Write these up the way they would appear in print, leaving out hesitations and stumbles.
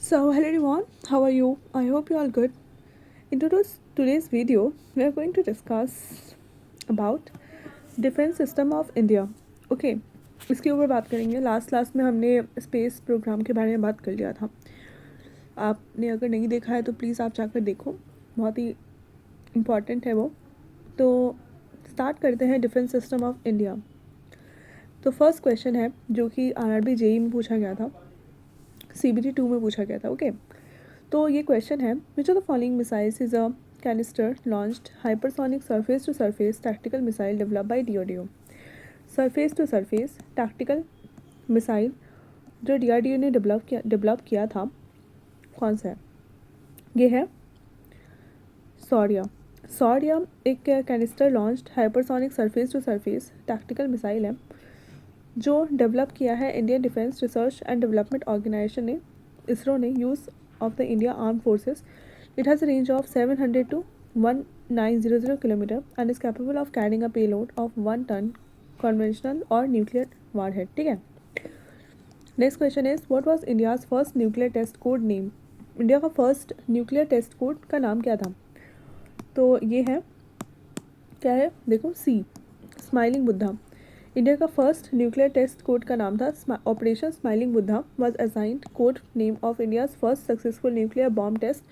So, hello everyone, how are you? I hope you all good. In today's video, we are going to discuss about defence system of India. Okay, इसके ऊपर बात करेंगे. Last class में हमने space programme के बारे में बात कर लिया था. आपने अगर नहीं देखा है तो प्लीज़ आप जाकर देखो, बहुत ही इम्पॉर्टेंट है वो. तो स्टार्ट करते हैं डिफेंस सिस्टम ऑफ इंडिया. तो फर्स्ट क्वेश्चन है जो कि आरआरबी जेई में पूछा गया था, CBT 2 में पूछा गया था. ओके, तो ये क्वेश्चन है, which of the following missiles is a canister launched hypersonic surface to surface tactical missile develop by DRDO. Surface to surface tactical missile जो DRDO ने डेवलप किया था, कौन सा है? ये है शौर्य. शौर्य एक canister launched hypersonic surface to surface tactical missile है जो डेवलप किया है Indian defence research and development organisation ने, इसरो ने, use of the India Armed Forces. It has a range of 700 to 1900 km and is capable of carrying a payload of 1 ton conventional or nuclear warhead. ठीक है. Next question is, what was India's first nuclear test code name? India का first nuclear test code का नाम क्या था? तो ये है, क्या है? देखो, सी, स्माइलिंग बुद्धा. इंडिया का फर्स्ट न्यूक्लियर टेस्ट कोड का नाम था operation smiling Buddha. Was assigned code name of India's first successful nuclear bomb test.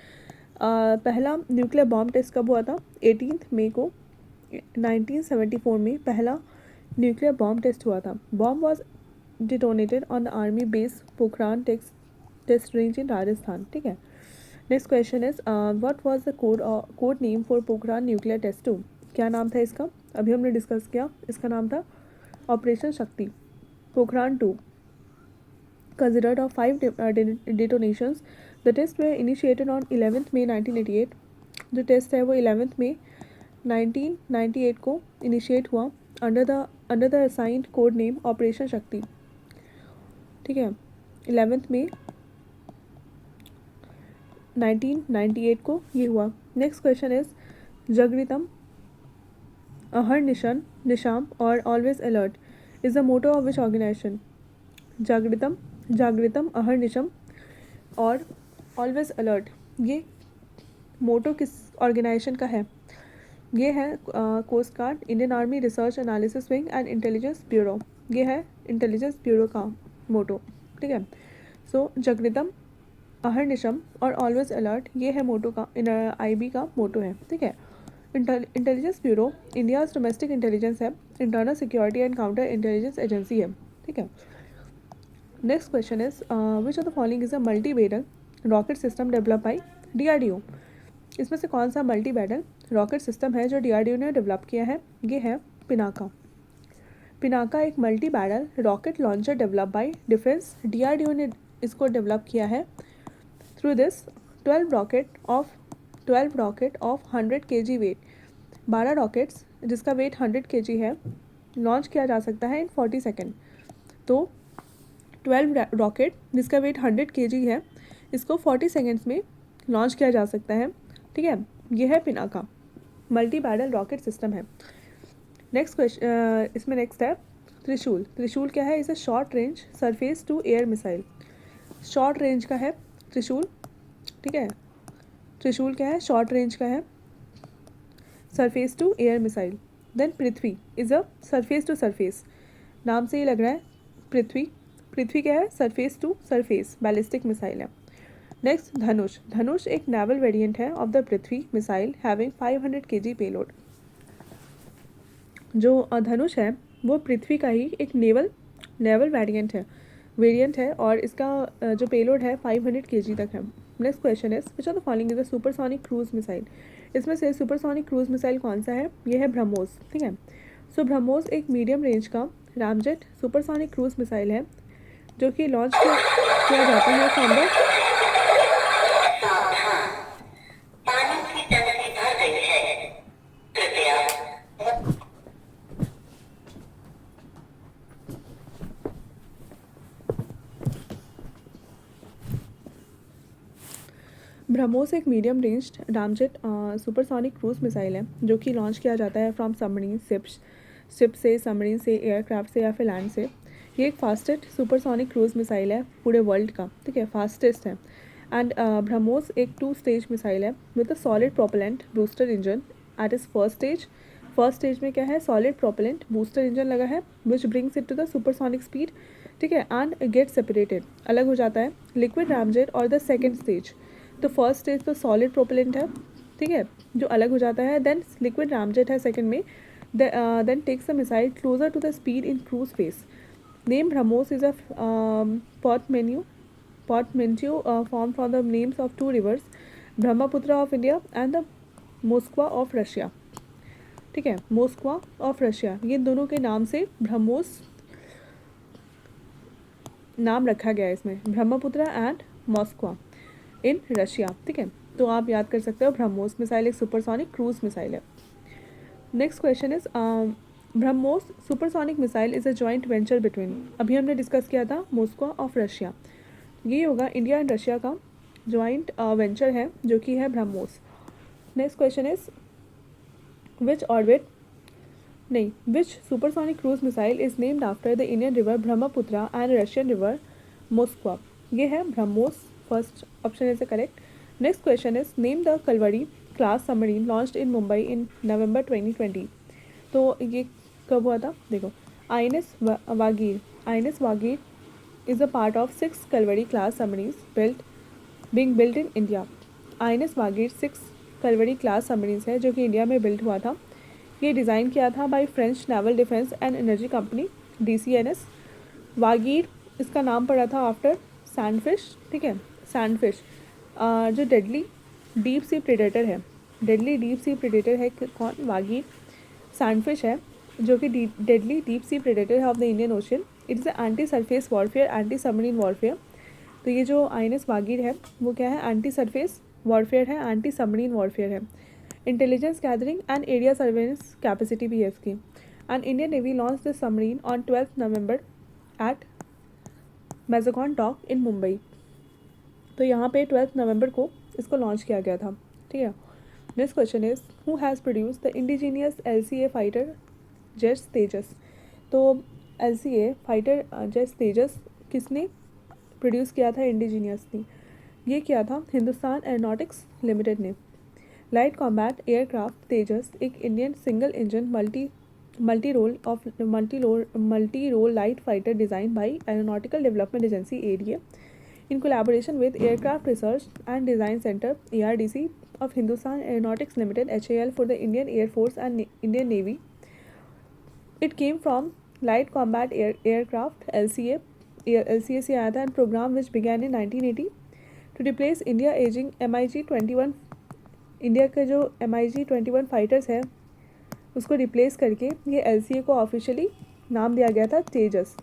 पहला न्यूक्लियर बॉम्ब टेस्ट कब हुआ था? 18 मई को 1974 में पहला न्यूक्लियर बॉम्ब टेस्ट हुआ था. Bomb was detonated on the army base Pokhran test range in Rajasthan. ठीक है. Next question is, what was the code name for Pokhran nuclear test 2? क्या नाम था इसका? अभी हमने डिस्कस किया. इसका नाम था ऑपरेशन शक्ति. Pokhran 2 considered of 5 detonations. The tests were initiated on 11th May 1988. जो टेस्ट है वो 11th May 1998 को इनिशिएट हुआ under the assigned code name operation Shakti. ठीक है. 11th May 1998 को ये हुआ. नेक्स्ट क्वेश्चन इज, जगृतम अहर्निशम निशाम और always alert is the motto of which organisation? जागृतम अहर्निशम और ऑलवेज अलर्ट, ये मोटो किस ऑर्गेनाइजेशन का है? ये है coast guard, Indian army research analysis wing and intelligence bureau. ये है इंटेलिजेंस ब्यूरो का मोटो. ठीक है. सो जागृतम अहर्निशम और ऑलवेज अलर्ट, ये है मोटो का, IB का मोटो है. ठीक है. Intelligence Bureau India's domestic intelligence है, internal security and counter intelligence agency है. ठीक है. Next question is, which of the following is a multi barrel rocket system develop by DRDO. इसमें से कौन सा मल्टी बैरल रॉकेट सिस्टम है जो DRDO ने डेवलप किया है? ये है पिनाका. पिनाका एक multi barrel rocket launcher develop by defence. DRDO ने इसको डेवलप किया है. Through this 12 rocket of 100 kg weight, 12 rockets जिसका वेट 100 kg है, लॉन्च किया जा सकता है इन 40 सेकेंड. तो 12 रॉकेट जिसका वेट 100 kg है, इसको 40 सेकेंड्स में लॉन्च किया जा सकता है. ठीक है. ये है Pinaka, multi barrel rocket system है. नेक्स्ट क्वेश्चन, इसमें नेक्स्ट है त्रिशूल. त्रिशूल क्या है? इसे short range surface to air missile. Short range का है त्रिशूल. ठीक है. त्रिशूल क्या है? शॉर्ट रेंज का है, surface to air missile. Then Prithvi is a surface to surface. नाम से ही लग रहा है पृथ्वी. पृथ्वी क्या है? Surface to surface ballistic missile है. नेक्स्ट धनुष. धनुष एक नेवल वेरिएंट है of the Prithvi missile having 500 kg payload. जो धनुष है वो पृथ्वी का ही एक नेवल वेरिएंट है और इसका जो पेलोड है 500 kg तक है. Next question is, which of the following is a supersonic cruise missile. इसमें से सुपरसोनिक क्रूज मिसाइल कौन सा है? ये है ब्रह्मोस. ठीक है. सो ब्रह्मोस एक मीडियम रेंज का रामजेट सुपरसोनिक क्रूज मिसाइल है जो कि लॉन्च किया जाता है फ्रॉम द ब्रह्मोस एक medium range ramjet supersonic cruise missile है जो कि लॉन्च किया जाता है फ्रॉम सबमरीन शिप से, सबमरीन से, एयरक्राफ्ट से या फिर लैंड से. ये एक फास्टेस्ट सुपरसोनिक क्रूज मिसाइल है पूरे वर्ल्ड का. ठीक है. फास्टेस्ट है एंड ब्रह्मोस एक 2 स्टेज मिसाइल है with a solid propellant booster engine at is first stage में क्या है, सॉलिड प्रोपेलेंट बूस्टर इंजन लगा है which brings it to the supersonic speed, ठीक है, एंड गेट सेपरेटेड, अलग हो जाता है लिक्विड रामजेट और द सेकेंड स्टेज। तो फर्स्ट स्टेज तो सॉलिड प्रोपेलेंट है, ठीक है, जो अलग हो जाता है, देन लिक्विड रामजेट है सेकेंड में, then takes the missile closer to the speed in cruise phase. Name BrahMos is a portmanteau formed from the names of 2 rivers, Brahmaputra of India and the Moskva of Russia. ठीक है, Moskva of Russia, ये दोनों के नाम से ब्रह्मोस नाम रखा गया है इसमें, Brahmaputra and Moskva in Russia, ठीक है। तो आप याद कर सकते हो ब्रह्मोस मिसाइल एक सुपरसोनिक क्रूज मिसाइल है। Next question is BrahMos supersonic missile is a joint venture between, अभी हमने डिस्कस किया था मोस्को ऑफ रशिया, ये होगा इंडिया एंड रशिया का जॉइंट वेंचर है जो कि है BrahMos. Next question is which supersonic cruise missile is named after the Indian river Brahmaputra and Russian river Moskva, ये है BrahMos, first option is correct. Next question is name the Kalvari class submarine launched in Mumbai in November 2020, तो ये कब हुआ था, देखो INS Vagir is a part of 6 Kalvari class submarines being built in India. INS Vagir 6 Kalvari class submarines है जो कि इंडिया में बिल्ट हुआ था, ये डिज़ाइन किया था by French naval defence and energy company DCNS। Vagir इसका नाम पड़ा था आफ्टर सैंडफिश, ठीक है, सैंडफिश जो डेडली डीप सी प्रेडेटर है कौन, वागीर सैंडफिश है जो कि डेडली डीप सी प्रेडेटर है of the Indian Ocean. It is anti surface warfare, anti submarine warfare. तो ये जो INS वागीर है वो क्या है, एंटी सरफेस वॉरफेयर है, एंटी सबमरीन वॉरफेयर है, intelligence gathering and area surveillance capacity भी है इसकी। And Indian Navy launch the submarine on 12 November at Mazagon dock in Mumbai, तो यहाँ पे 12 नवंबर को इसको लॉन्च किया गया था, ठीक है। Next question is who has produce the indigenous LCA fighter jets Tejas, तो LCA फाइटर जेट्स तेजस किसने प्रोड्यूस किया था इंडिजीनियसली, ये किया था हिंदुस्तान एरोनॉटिक्स लिमिटेड ने। लाइट कॉम्बैट एयरक्राफ्ट तेजस एक Indian single engine multi role light fighter design by aeronautical development agency ADA in collaboration with Aircraft Research and Design Center ARDC of Hindustan Aeronautics Limited HAL for the Indian Air Force and Indian Navy. It came from Light Combat Aircraft LCA से आया था, and program which began in 1980 to replace India aging MiG-21, India के जो MiG-21 fighters है उसको replace करके ये LCA को ऑफिशियली नाम दिया गया था तेजस,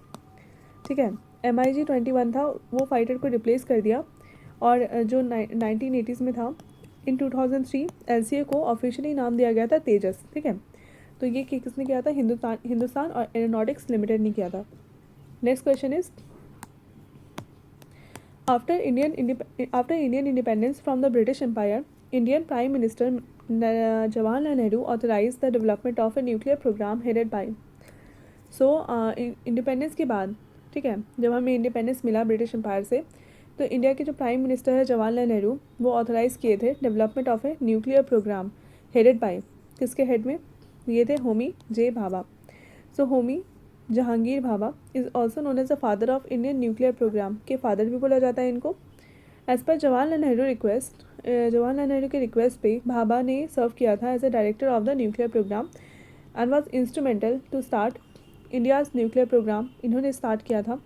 ठीक है। MiG-21 था वो फाइटर को रिप्लेस कर दिया, और जो 1980s में था इन 2003 LCA को ऑफिशियली नाम दिया गया था तेजस, ठीक है। तो ये किसने किया था, हिंदुस्तान और एरोनॉटिक्स लिमिटेड ने किया था। Next question is after Indian independence from the British empire, Indian prime minister Jawaharlal Nehru authorise the development of a nuclear programme headed by, so independence के बाद, ठीक है, जब हमें इंडिपेंडेंस मिला ब्रिटिश एम्पायर से, तो इंडिया के जो प्राइम मिनिस्टर है जवाहरलाल नेहरू वो ऑथराइज़ किए थे development of a nuclear programme headed by, किसके हेड में, ये थे Homi J Bhabha. So Homi Jehangir Bhabha is also known as the father of Indian nuclear programme, के फादर भी बोला जाता है इनको। एज पर जवाहरलाल नेहरू के रिक्वेस्ट पे भाभा ने सर्व किया था as a director of the nuclear program and was instrumental to start India's nuclear program, इन्होंने स्टार्ट किया था।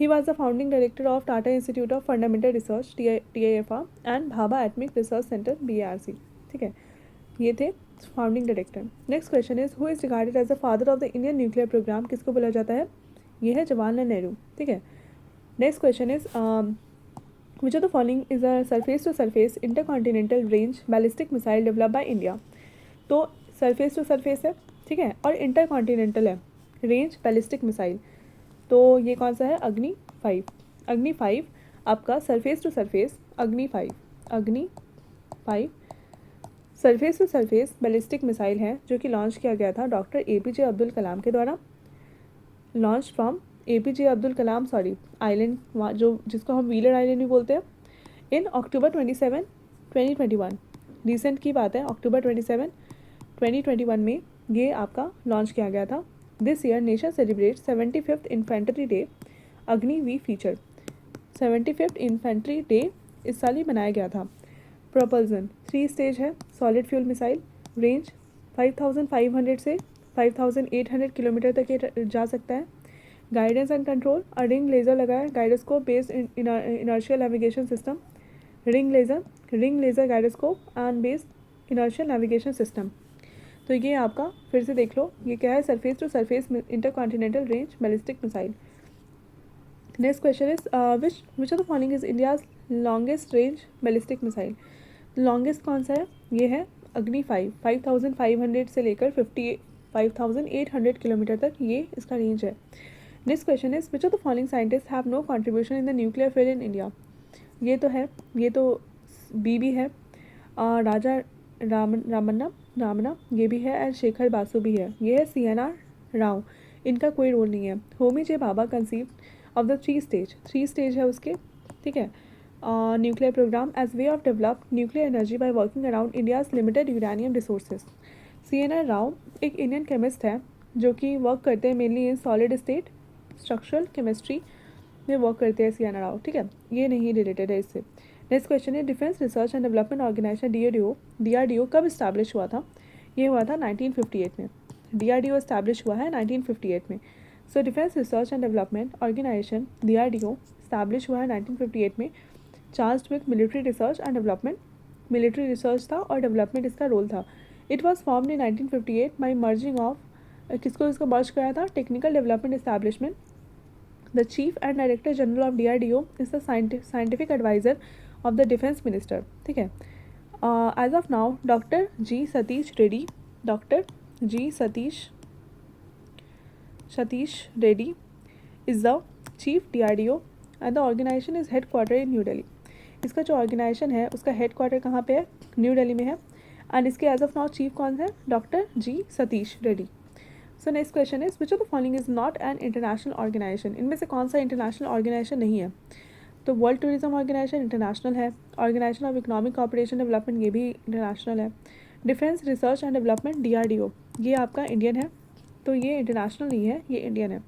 He was the founding director of Tata institute of fundamental research TIFR and Bhabha atomic research centre BARC, ठीक है, ये थे founding director. Next question is who is regarded as the father of the Indian nuclear program, किसको बोला जाता है, ये है जवाहरलाल नेहरू, ठीक है। Next question is which of the following is a surface to surface intercontinental range ballistic missile develop by India, तो surface to surface है, ठीक है, और इंटरकॉन्टिनेंटल है रेंज बैलिस्टिक मिसाइल, तो ये कौन सा है, अग्नि 5 आपका surface to surface Agni 5 surface to surface ballistic missile है जो कि लॉन्च किया गया था डॉक्टर APJ अब्दुल कलाम के द्वारा, launch from APJ Abdul Kalam island, जो जिसको हम व्हीलर आइलैंड भी बोलते हैं, इन अक्टूबर 27, 2021, रिसेंट की बात है, अक्टूबर 27, 2021 में ये आपका लॉन्च किया गया था. This year nation celebrate 75th infantry day Agni V feature. 75th infantry day इस साल ही मनाया गया था. प्रोपल्सन 3 स्टेज है. सॉलिड फ्यूल मिसाइल, रेंज 5500 से 5800 किलोमीटर तक ये जा सकता है. Guidance and control, ring laser लगा है. Gyroscope based inertial navigation system. Ring laser gyroscope and based inertial navigation system. तो ये आपका फिर से देख लो, ये क्या है, surface to surface intercontinental range ballistic missile. Next question is which of the following is India's longest range ballistic missile. Longest कौन सा है, ये है अग्नि 5. 5500 से लेकर 5800 किलोमीटर तक ये इसका रेंज है. Next question is which of the following scientist have no contribution in the nuclear field in India. ये तो है, ये तो बी भी है, राजा रामन्ना ये भी है, एंड शेखर बासु भी है. ये है CNR राव, इनका कोई रोल नहीं है. Homi J Bhabha conceive of the 3 stage है उसके, ठीक है. Nuclear programme as way of develop nuclear energy by working around India's limited uranium resources. CNR Rao एक इंडियन केमिस्ट है जो कि वर्क करते हैं mainly in solid state structural chemistry में वर्क करते हैं CNR राव, ठीक है. ये नहीं रिलेटेड है इससे. नेक्स्ट क्वेश्चन है defence research and development organisation DRDO कब इस्टेब्लिश हुआ था. ये हुआ था 1958 में. DRDO इस्टेब्लिश हुआ है 1958 में. So defence research and development organisation DRDO establish हुआ है 1958 में. Charged with military research and development. Military research था और डेवलपमेंट इसका रोल था. It was formed in 1958 by merging of, किसको इसको मर्ज कराया था, technical development establishment. The chief and director general of DRDO is the scientific adviser of the defence minister, ठीक है. As of now doctor G. Satish Reddy is the chief DRDO and the organisation is headquarter in New Delhi. इसका जो organisation है उसका head quarter कहाँ पे है, new Delhi में है. एंड इसके एज ऑफ नाउ चीफ कौन है, doctor G. Satish Reddy. So next question is which of the following is not an international organisation. इनमें से कौन सा इंटरनेशनल ऑर्गेनाइजेशन नहीं है. तो वर्ल्ड टूरिज्म ऑर्गेनाइजेशन इंटरनेशनल है. Organisation of economic cooperation development ये भी इंटरनेशनल है. Defence research and development DRDO ये आपका इंडियन है, तो ये इंटरनेशनल नहीं है, ये इंडियन है.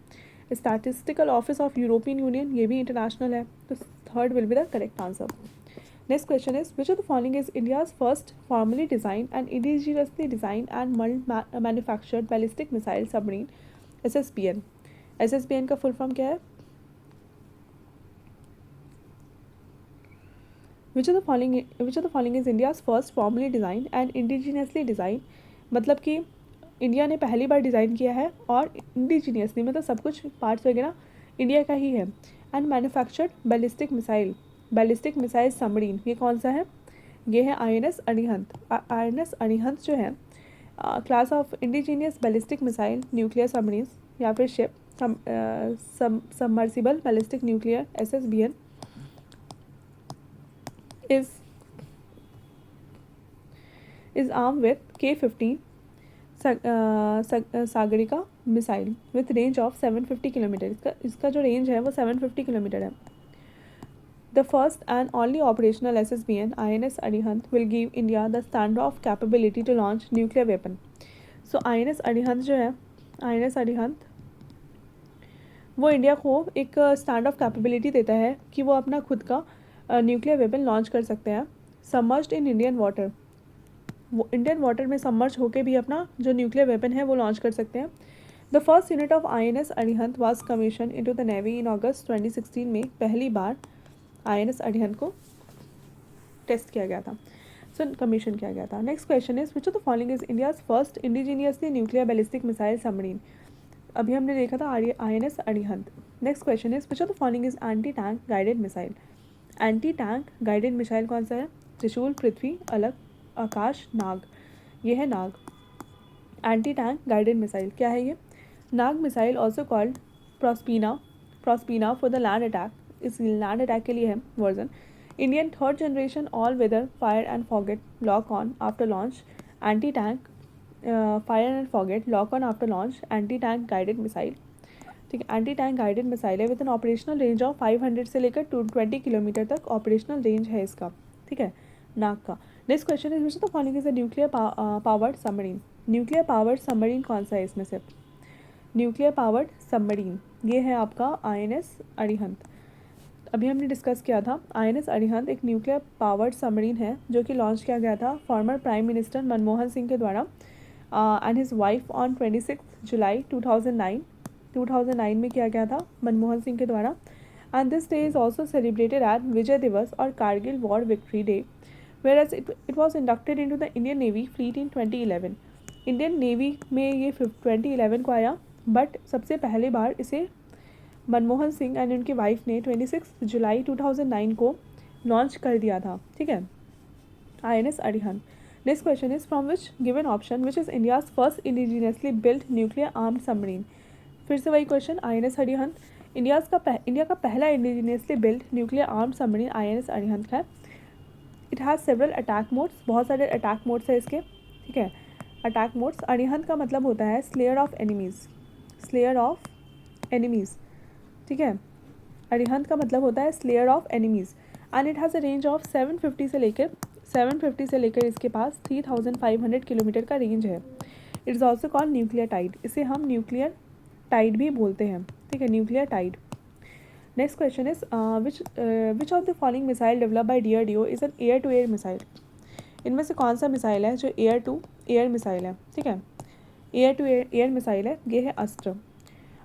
Statistical office of European union ये भी इंटरनेशनल है, तो third will be the correct answer. Next question is which of the following is India's first formally design and indigenously design and manufactured ballistic missile submarine SSBN. SSBN का full form क्या है. Which of the following is India's first formally designed and indigenously designed. मतलब कि India ने पहली बार design किया है और इंडिजीनियसली मतलब सब कुछ पार्ट्स वगैरह इंडिया का ही है. And manufactured ballistic missile submarine ये कौन सा है, ये है INS अरिहंत. INS अरिहंत जो है class of indigenous ballistic missile nuclear submarine या फिर ship submersible ballistic nuclear SSBN is armed with K-15 Sagarika missile with range of 750 kilometre. इसका जो रेंज है वो 750 किलोमीटर है. The first and only operational SSBN INS Arihant will give India the stand off capability to launch nuclear weapon. So INS Arihant जो है, INS Arihant वो India को एक स्टैंड ऑफ कैपेबिलिटी देता है कि वो अपना खुद का न्यूक्लियर वेपन लॉन्च कर सकते हैं. सबमर्ज्ड इन इंडियन वाटर, वो इंडियन वाटर में सबमर्ज होकर भी अपना जो न्यूक्लियर वेपन है वो लॉन्च कर सकते हैं. The first unit of INS Arihant was commission into the navy in August 2016 में पहली बार INS अरिहंत को टेस्ट किया गया था, कमीशन किया गया था. Next question is which of the following is India's first indigenously nuclear ballistic missile submarine. अभी हमने देखा था INS Arihant. Next question is which of the following is anti tank guided missile. Anti tank guided missile कौन सा है, त्रिशूल, पृथ्वी, अलग, आकाश, नाग. ये है Nag. Anti tank guided missile क्या है ये, Nag missile also called Prospina for the land attack. इस लैंड अटैक के लिए है version. Indian third generation all weather fire and forget lock on after launch anti tank fire and forget lock on after launch anti tank guided missile. ठीक है, anti tank guided missile है with an operational range of 500 से लेकर 20 kilometre तक operational range है इसका, ठीक है, नाक का। Next question is which of the following is a nuclear powered submarine. Nuclear powered submarine कौन सा है इसमें से? न्यूक्लियर पावर्ड सबमरीन ये है आपका INS अरिहंत। अभी हमने डिस्कस किया था INS अरिहंत एक न्यूक्लियर पावर्ड सबमरीन है जो कि लॉन्च किया गया था former prime minister Manmohan Singh के द्वारा and his wife on 26 July 2009 में किया गया था मनमोहन सिंह के द्वारा। And this day is also celebrated at Vijay Diwas और Kargil war victory day, whereas it was inducted into the Indian Navy fleet in 2011। Indian navy में ये 2011 को आया, बट सबसे पहली बार इसे मनमोहन सिंह एंड उनकी वाइफ ने 26 जुलाई 2009 को लॉन्च कर दिया था, ठीक है, INS Arihant. Next question is from which given option which is India's first indigenously build nuclear armed submarine. फिर से वही क्वेश्चन, INS अरिहंत इंडिया का पहला indigenously build nuclear armed submarine INS Arihant है। It has several attack modes, बहुत सारे attack modes है इसके, ठीक है। अटैक मोड्स, अरिहंत का मतलब होता है slayer of enemies, slayer of enemies, ठीक है, अरिहंत का मतलब होता है slayer of enemies. And it has a range of 750 से लेकर इसके पास 3500 किलोमीटर का रेंज है। It is also called nuclear tide, इसे हम न्यूक्लियर टाइड भी बोलते हैं, ठीक है, nuclear tide. Next question is which of the following missile develop by DRDO is an air to air missile. इनमें से कौन सा मिसाइल है जो एयर टू एयर मिसाइल है, ठीक है, एयर टू एयर मिसाइल है। ये है अस्त्र,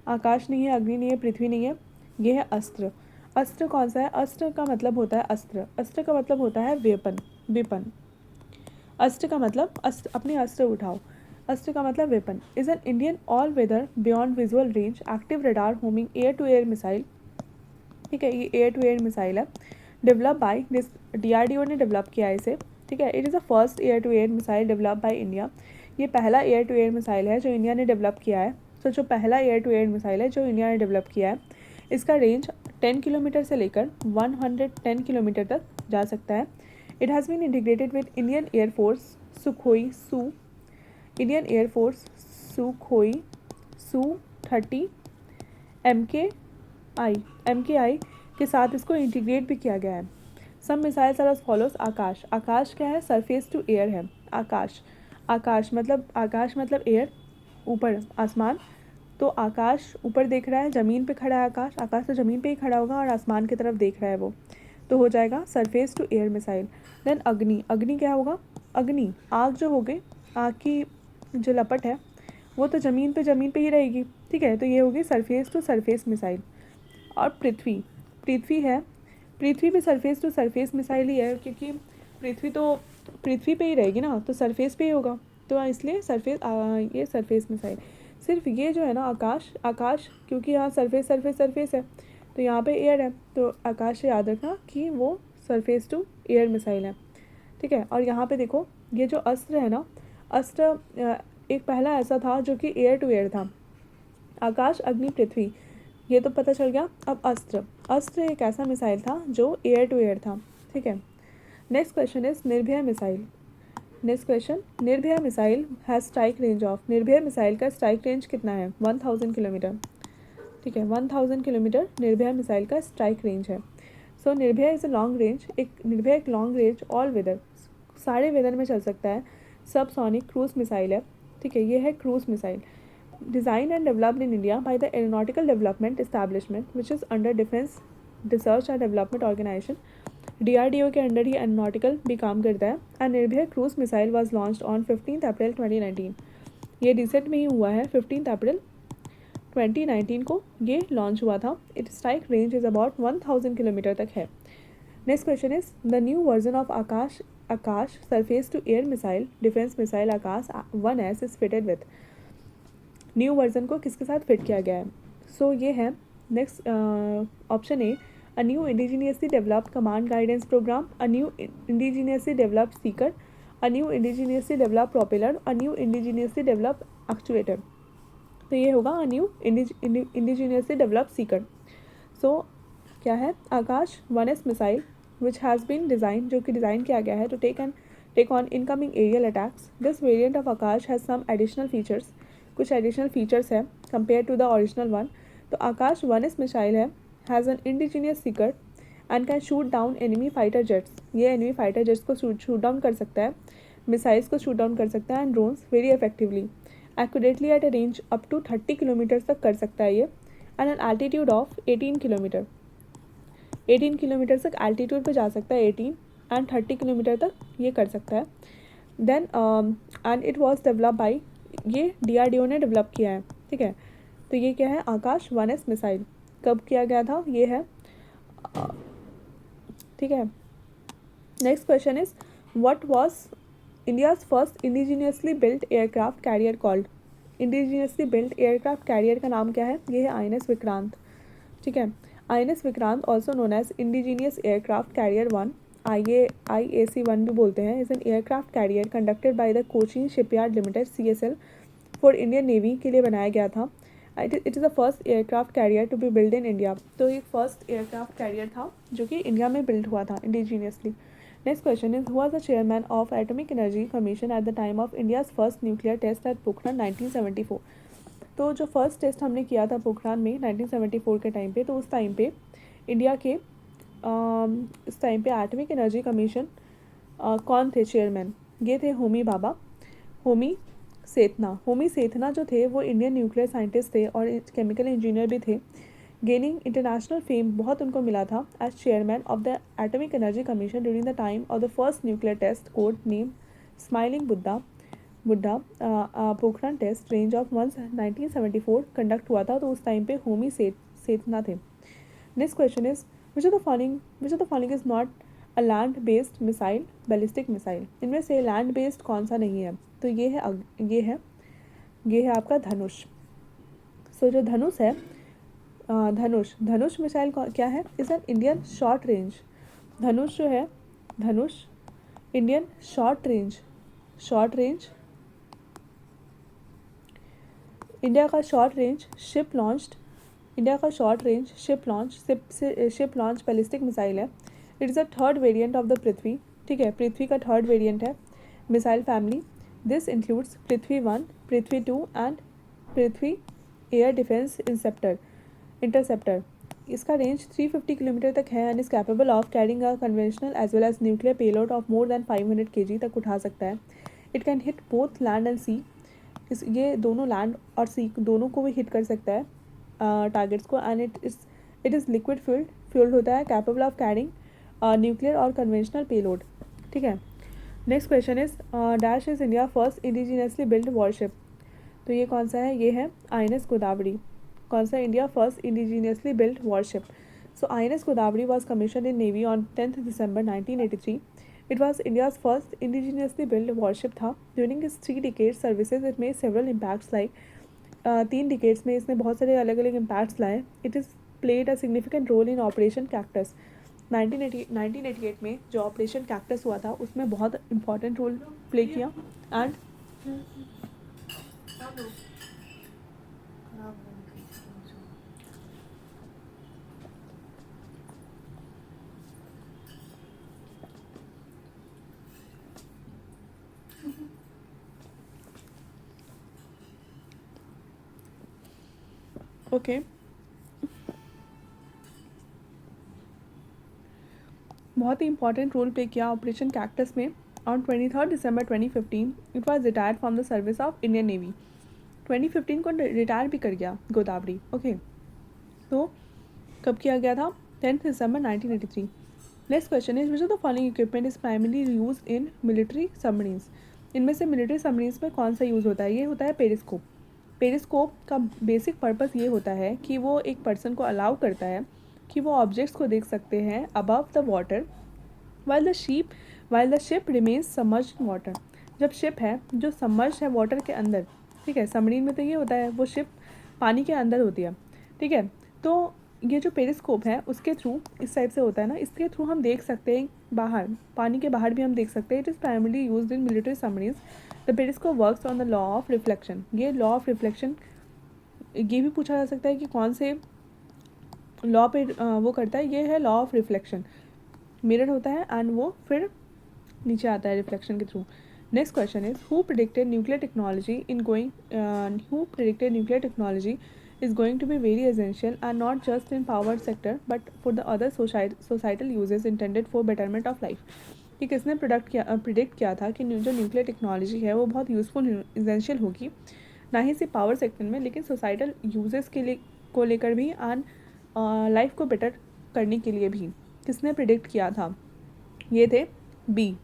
आकाश नहीं है, अग्नि नहीं है, पृथ्वी नहीं है, ये है अस्त्र। अस्त्र कौन सा है? अस्त्र का मतलब होता है अस्त्र, अस्त्र का मतलब होता है वेपन, वेपन। अस्त्र का मतलब अस्त्र, अपने अस्त्र उठाओ, अस्त्र का मतलब weapon. Is an Indian all weather beyond visual range active radar homing air to air missile, ठीक है, ये एयर टू एयर मिसाइल है। डेवलप बाय DRDO ने डेवलप किया है इसे, ठीक है। It is the first air to air missile develop by India, ये पहला एयर टू एयर मिसाइल है जो इंडिया ने डेवलप किया है। तो जो पहला एयर टू एयर मिसाइल है जो इंडिया ने डेवलप किया है, इसका रेंज 10 किलोमीटर से लेकर 110 किलोमीटर तक जा सकता है। It has been integrated with Indian air force Sukhoi Indian air force Sukhoi Su-30 MKI के साथ इसको इंटीग्रेट भी किया गया है। सम मिसाइल्स आर एज फॉलोज। आकाश, आकाश क्या है? सरफेस टू एयर है। आकाश मतलब एयर, ऊपर आसमान। तो आकाश ऊपर देख रहा है, ज़मीन पे खड़ा है आकाश तो ज़मीन पे ही खड़ा होगा और आसमान की तरफ देख रहा है वो, तो हो जाएगा surface to air missile. Then Agni क्या होगा? अग्नि आग जो हो गई, आग की जो लपट है वो तो ज़मीन पे ही रहेगी, ठीक है, तो ये होगी सरफेस टू सरफेस मिसाइल। और पृथ्वी है, पृथ्वी भी सरफेस टू सरफेस मिसाइल ही है, क्योंकि पृथ्वी पे ही रहेगी ना, तो सरफेस पे ही होगा, तो इसलिए ये सरफेस मिसाइल। सिर्फ ये जो है ना आकाश क्योंकि यहाँ सरफेस है, तो यहाँ पे एयर है, तो आकाश से याद रखना कि वो सरफेस टू एयर मिसाइल है, ठीक है। और यहाँ पे देखो, ये जो अस्त्र है ना, अस्त्र एक पहला ऐसा था जो कि एयर टू एयर था, आकाश अग्नि पृथ्वी, ये तो पता चल गया। अब अस्त्र एक ऐसा मिसाइल था जो एयर टू एयर था, ठीक है। Next question is Nirbhaya missile. Next question, Nirbhaya missile has strike range of. Nirbhaya missile का स्ट्राइक रेंज कितना है? 1000 किलोमीटर, ठीक है, 1000 किलोमीटर निर्भया मिसाइल का स्ट्राइक रेंज है। So Nirbhaya is a long range, Nirbhaya एक लॉन्ग रेंज ऑल वेदर, सारे वेदर में चल सकता है, सब सोनिक क्रूज मिसाइल है, ठीक है, ये है cruise missile. Design and developed in India by the aeronautical development establishment which is under defence research and development organisation. DRDO के अंडर ही एरोनॉटिकल भी काम करता है। And Nirbhaya cruise missile was launched on 15 April 2019, ये रिसेंट में ही हुआ है, 15 अप्रैल 2019 को ये लॉन्च हुआ था। It strike range is about 1000 kilometre तक है। Next question is the new version of Akash surface to air missile defence missile Akash 1S is fitted with. New version को किसके साथ फिट किया गया है? सो ये है next option A, a new indigenously developed command guidance programme, a new indigenously developed seeker, a new indigenously developed propeller, a new indigenously developed actuator. तो ये होगा a new indigenously developed seeker. So क्या है? Akash 1S missile which has been design, जो कि design किया गया है to take on incoming aerial attacks. This variant of Akash has some additional features, कुछ एडिशनल फीचर्स हैं compare to the original one. तो आकाश 1S मिसाइल है, has an indigenous seeker and can shoot down enemy fighter jets. ये enemy fighter jets को shoot down कर सकता है, missiles को शूट डाउन कर सकता है and drones very effectively, accurately at a range up to 30 kilometre तक कर सकता है ये, and an altitude of 18 kilometre. 18 kilometre तक एल्टीट्यूड पे जा सकता है, 18 एंड 30 किलोमीटर तक ये कर सकता है। Then and it was develop by, ये DRDO ने डेवलप किया है, ठीक है। तो ये क्या है, आकाश 1S मिसाइल कब किया गया था, ये है, ठीक है। Next question is what was India's first indigenously built aircraft carrier called. Indigenously built aircraft carrier का नाम क्या है, ये है INS विक्रांत, ठीक है। INS Vikrant also known as indigenous aircraft carrier 1, IAC-1 भी बोलते हैं, is an aircraft carrier conducted by the Cochin shipyard limited CSL for Indian navy के लिए बनाया गया था। It is the first aircraft carrier to be build in India. तो ये फर्स्ट एयरक्राफ्ट कैरियर था जो कि इंडिया में बिल्ड हुआ था indigenously. Next question is who was the chairman of atomic energy commission at the time of India's first nuclear test at Pokhran 1974। तो जो फर्स्ट टेस्ट हमने किया था पोखरण में 1974 के टाइम पे, तो उस टाइम पे इंडिया के इस टाइम पे एटॉमिक एनर्जी कमीशन कौन थे चेयरमैन, ये थे होमी भाभा, होमी सेथना जो थे वो इंडियन न्यूक्लियर साइंटिस्ट थे और केमिकल इंजीनियर भी थे। गेनिंग इंटरनेशनल फेम बहुत उनको मिला था as chairman of the atomic energy commission during the time of the first nuclear test code name smiling Buddha Pokhran test range of 1974 conduct हुआ था, तो उस टाइम पे होमी सेथना थे। Next question is which of the following is not a land based missile ballistic missile. इनमें से land based कौन सा नहीं है, तो ये है आपका धनुष। सो जो धनुष है, धनुष मिसाइल क्या है, is an Indian short range. Dhanush जो है, Dhanush Indian short range India का short range ship launch ballistic missile है। It is a third variant of the Prithvi, ठीक है, पृथ्वी का थर्ड वेरिएंट है missile family. This includes Prithvi 1, Prithvi 2 and Prithvi air defence interceptor. इसका range 350 kilometre तक है and is capable of carrying a conventional as well as nuclear payload of more than 500 kg तक उठा सकता है। It can hit both land and sea, ये दोनों land और सी दोनों को भी हिट कर सकता है टारगेट्स को, and it is liquid fuelled होता है, कैपेबल ऑफ कैरिंग न्यूक्लियर और कन्वेंशनल पेलोड, ठीक है। Next question is dash is India first indigenously build worship. तो ये कौन सा है, ये है INS गोदावरी। कौन सा, India first indigenously build worship. So INS Godavari was commission in navy on 10th December 1983। It was India's first indigenously build worship था। ड्यूरिंग इस 3 decades services it made several impacts like 3 decades में इसने बहुत सारे अलग अलग इम्पैक्ट्स लाए। It is played a significant role in operation cactus. 1988 में जो ऑपरेशन कैक्टस हुआ था उसमें बहुत इंपॉर्टेंट रोल प्ले किया। एंड ओके, बहुत ही इंपॉर्टेंट रोल प्ले किया ऑपरेशन कैक्टस में। On 23rd December 2015 it was retired from the service of Indian navy. 2015 को रिटायर भी कर गया गोदावरी, ओके। तो कब किया गया था, 10th December 1983। Next question is which of the following equipment is primarily use in military submarines. इनमें से मिलिट्री सबमरीन्स में कौन सा यूज़ होता है, ये होता है पेरिस्कोप। पेरिस्कोप का बेसिक पर्पस ये होता है कि वो एक पर्सन को अलाउ करता है कि वो ऑब्जेक्ट्स को देख सकते हैं above the water while the ship remains submerged in water. जब शिप है जो सबमर्ज्ड है वाटर के अंदर, ठीक है, सबमरीन में तो ये होता है वो शिप पानी के अंदर होती है, ठीक है। तो ये जो पेरिस्कोप है उसके थ्रू इस टाइप से होता है ना, इसके थ्रू हम देख सकते हैं बाहर, पानी के बाहर भी हम देख सकते हैं। It is primarily used in military submarines. The periscope works on the law of reflection. ये लॉ ऑफ रिफ्लेक्शन, ये भी पूछा जा सकता है कि कौन से लॉ पे वो करता है, ये है लॉ ऑफ रिफ्लेक्शन। मिरर होता है एंड वो फिर नीचे आता है रिफ्लेक्शन के through. Next question is who predicted nuclear technology is going to be very essential and not just in power sector but for the other societal uses intended for betterment of life. कि किसने predict किया था कि जो nuclear technology है वो बहुत useful essential होगी, ना ही सिर्फ पावर सेक्टर में लेकिन सोसाइटल यूजेस के लिए को लेकर भी एंड लाइफ को बेटर करने के लिए भी. किसने प्रिडिक्ट किया था? ये थे बी,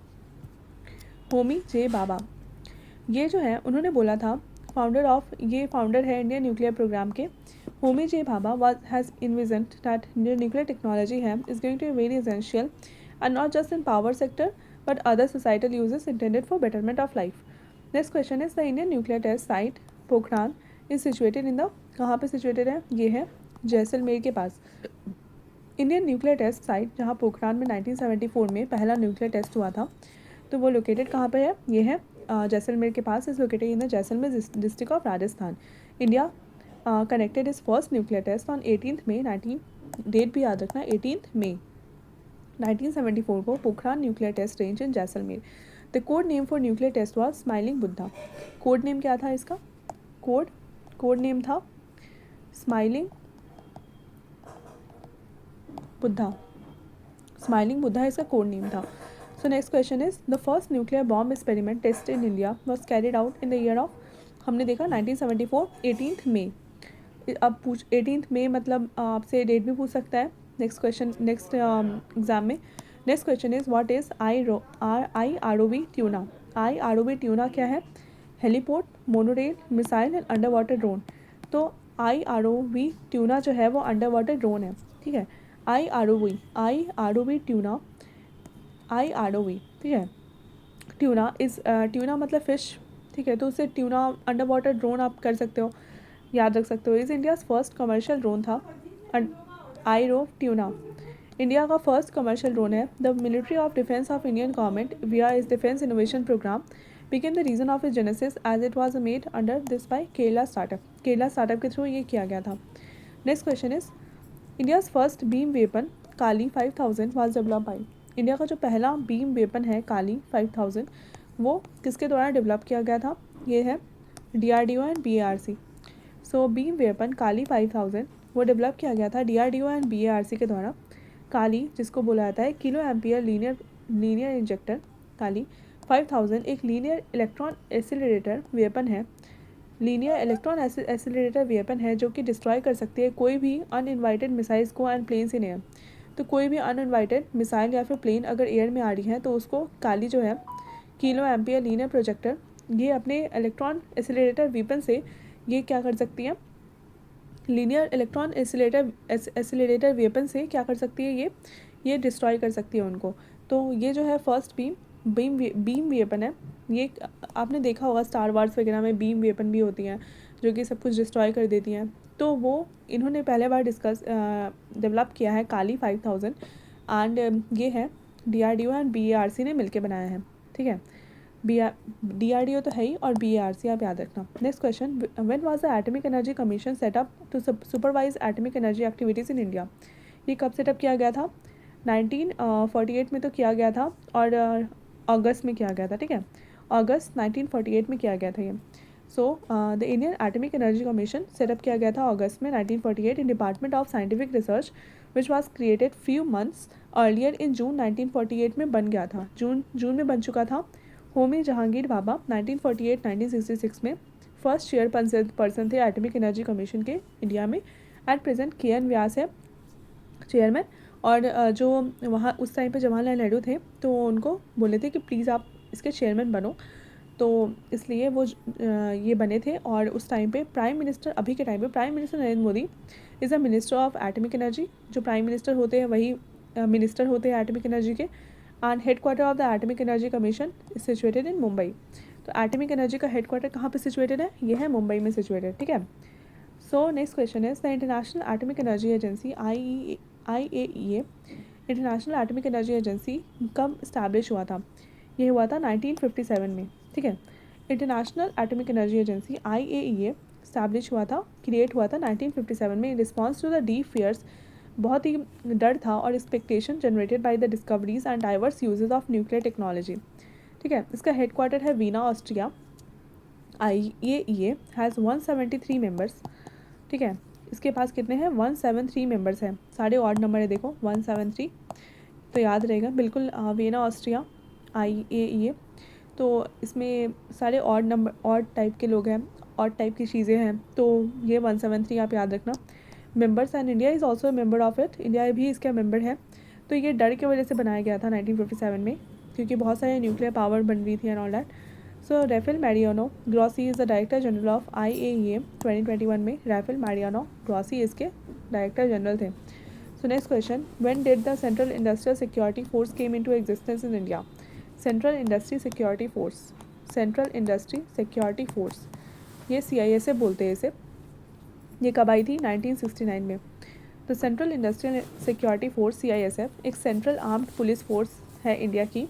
होमी जे भाभा. ये जो है उन्होंने बोला था, ये फाउंडर है इंडियन न्यूक्लियर प्रोग्राम के. Homi J Bhabha was has envisioned that जो न्यूक्लियर टेक्नोलॉजी है is going to be very essential and not just in power sector but other societal uses intended for betterment of life. Next question is the Indian nuclear test site Pokhran is situated in the, कहाँ पे situated है? ये है जैसलमेर के पास. Indian nuclear test site जहाँ पोखरान में 1974 में पहला न्यूक्लियर टेस्ट हुआ था, तो वो लोकेटेड कहाँ पे है? ये है जैसलमेर के पास. Is located in the Jaisalmer district of Rajasthan. India connected is first nuclear test on 18 May 19, date भी याद रखना, 18 मई 1974 को Pokhran nuclear test range in Jaisalmer. The code name for nuclear test was smiling Buddha. Code name क्या था इसका? कोड नेम था smiling Buddha. Smiling Buddha इसका कोड नेम था. So next question is the first nuclear bomb experiment test in India was carried out in the year of, हमने देखा 1974 18 मई. अब 18 मई मतलब आपसे डेट भी पूछ सकता है नेक्स्ट क्वेश्चन नेक्स्ट एग्जाम में. Next question is what is IROV tuna. IROV tuna क्या है? Heliport, monorail, missile and under water drone. तो IROV ट्यूना जो है वो अंडर वाटर ड्रोन है. ठीक है, IROV ट्यूना, IROV. ठीक है, ट्यूना मतलब फ़िश. ठीक है, तो उससे ट्यूना अंडर वाटर ड्रोन आप कर सकते हो, याद रख सकते हो. Is India's first commercial drone था IROV ट्यूना. इंडिया का फर्स्ट कमर्शियल ड्रोन है. The military of defence of Indian government via is defence innovation programme became the reason of is genesis as it was made under this by Kerala startup. Kerala startup के through ये किया गया था. Next question is India's first beam weapon Kali 5000 was develop by. India का जो पहला beam weapon है काली 5000 वो किसके द्वारा डेवलप किया गया था? ये है DRDO and BARC. So beam weapon Kali 5000 वो डेवलप किया गया था DRDO एंड BARC के द्वारा. काली जिसको बोला जाता है किलो एम्पियर लीनियर इंजेक्टर. काली 5000 एक लीनियर इलेक्ट्रॉन एसिलरेटर वेपन है. लीनियर इलेक्ट्रॉन एसिलरेटर वेपन है जो कि डिस्ट्रॉय कर सकती है कोई भी अनइन्वाइटेड मिसाइल्स को एंड प्लेन्स इन एयर. तो कोई भी अनइन्वाइटेड मिसाइल या फिर प्लेन अगर एयर में आ रही है तो उसको काली जो है किलो एम्पियर लीनियर प्रोजेक्टर, ये अपने इलेक्ट्रॉन एसिलरेटर वेपन से ये क्या कर सकती है? लीनियर इलेक्ट्रॉन एसिलरेटर वेपन से क्या कर सकती है? ये डिस्ट्रॉय कर सकती है उनको. तो ये जो है फर्स्ट बीम वेपन है. ये आपने देखा होगा स्टार वार्स वगैरह में बीम वेपन भी होती हैं जो कि सब कुछ डिस्ट्रॉय कर देती हैं. तो वो इन्होंने पहले बार डेवलप किया है काली 5000 एंड ये है DRDO एंड BARC ने मिलके बनाया है. ठीक है, DRDO तो है ही और BARC आप याद रखना. Next question, when was the atomic energy commission set up to supervise atomic energy activities in India. ये कब सेटअप किया गया था? 1948 में तो किया गया था और अगस्त में किया गया था. ठीक है, अगस्त 1948 में किया गया था ये. So the Indian atomic energy commission setup किया गया था अगस्त में 1948 in department of scientific research which was created few months earlier in June 1948 में बन गया था. जून में बन चुका था. होमी जहांगीर भाभा 1948-1966 में फर्स्ट चेयरपर्सन थे एटॉमिक एनर्जी कमीशन के इंडिया में. एट प्रेजेंट KN व्यास है चेयरमैन. और जो वहाँ उस टाइम पे जवाहरलाल नेहरू थे तो उनको बोले थे कि प्लीज़ आप इसके चेयरमैन बनो, तो इसलिए वो ये बने थे. और उस टाइम पे प्राइम मिनिस्टर, अभी के टाइम पे prime minister Narendra Modi is a minister of atomic energy. जो प्राइम मिनिस्टर होते हैं वही मिनिस्टर होते हैं एटॉमिक एनर्जी के. And head quarter of the atomic energy commission is situated इन मुंबई. तो एटॉमिक एनर्जी का हेड क्वार्टर कहाँ पे सिचुएटेड है? ये है मुंबई में सिचुएटेड. ठीक है. So next question is the international atomic energy agency IAEA international atomic energy agency कब इस्टेब्लिश हुआ था? ये हुआ था 1957 में. ठीक है, international atomic energy agency IAEA establish हुआ था, क्रिएट हुआ था 1957 में in response to the deep fears. बहुत ही डर था और expectation generated by the discoveries and diverse uses of nuclear technology. ठीक है, इसका हेड क्वार्टर है Veena, Austria. IAEA has 173 members. ठीक है, इसके पास कितने हैं 173 मेंबर्स हैं, सारे ऑड नंबर है देखो 173, तो याद रहेगा बिल्कुल। वियना ऑस्ट्रिया IAEA, तो इसमें सारे ऑड नंबर ऑड टाइप के लोग हैं, ऑड टाइप की चीज़ें हैं, तो ये 173 आप याद रखना members. And India is also member of it, India भी इसका मेंबर है। तो ये डर की वजह से बनाया गया था 1957 में, क्योंकि बहुत सारे न्यूक्लियर पावर बन रही थी and all that. So Rafael Mariano Grossi is the director general of IAEA 2021 में राफेल मैरियानो ग्रॉसी इसके डायरेक्टर जनरल थे। So next question, when did the central industrial security force came into existence in India? Central industry security force, central industry security force, ये CISF बोलते हैं इसे। ये कब आई थी 1969 में। तो central industrial security force CISF एक सेंट्रल आर्म्ड पुलिस फोर्स है इंडिया की।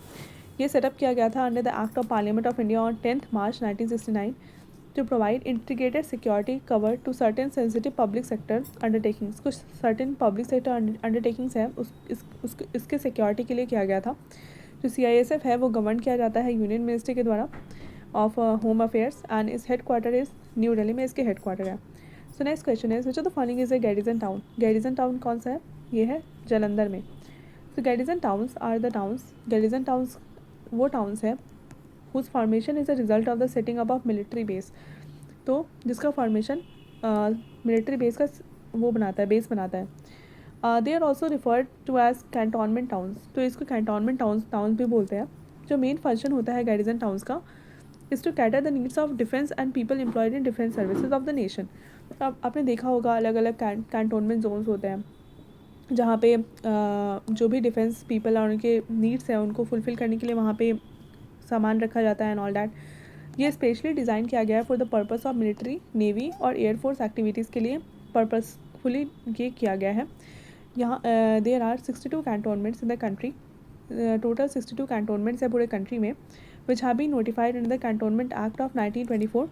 ये सेटअप किया गया था under the act of parliament of India on 10 March 1969 to provide integrated security cover to certain sensitive public sector undertakings. कुछ certain public sector undertakings हैं इसके सिक्योरिटी के लिए किया गया था। जो CISF है वो गवर्न किया जाता है यूनियन मिनिस्ट्री के द्वारा ऑफ होम अफेयर्स एंड इस head quarter is new Delhi में इसके हेड क्वार्टर है। सो नेक्स्ट क्वेश्चन है, which of the following is a garrison town? Garrison town कौन सा है? ये है जालंधर में। So garrison towns are the towns, garrison towns वो टाउन्स हैं whose formation is a result of the setting up of military base, तो जिसका फॉर्मेशन मिलिट्री बेस का वो बनाता है, बेस बनाता है। They are also referred to as cantonment towns, तो इसको कैंटोनमेंट टाउन्स भी बोलते हैं। जो मेन फंक्शन होता है गैरिजन टाउन्स का is to cater the needs of defence and people employed in defence services of the nation. तो आपने देखा होगा अलग अलग कैंटोनमेंट जोन्स होते हैं जहाँ पे जो भी डिफेंस पीपल और उनके नीड्स हैं उनको फुलफ़िल करने के लिए वहाँ पे सामान रखा जाता है एंड ऑल दैट। ये स्पेशली डिज़ाइन किया गया है for the purpose of military, navy और एयरफोर्स एक्टिविटीज़ के लिए पर्पसफुली ये किया गया है। यहाँ there are 62 cantonments in the country, total 62 cantonments है पूरे कंट्री में, which have been notified in the cantonment act of 1924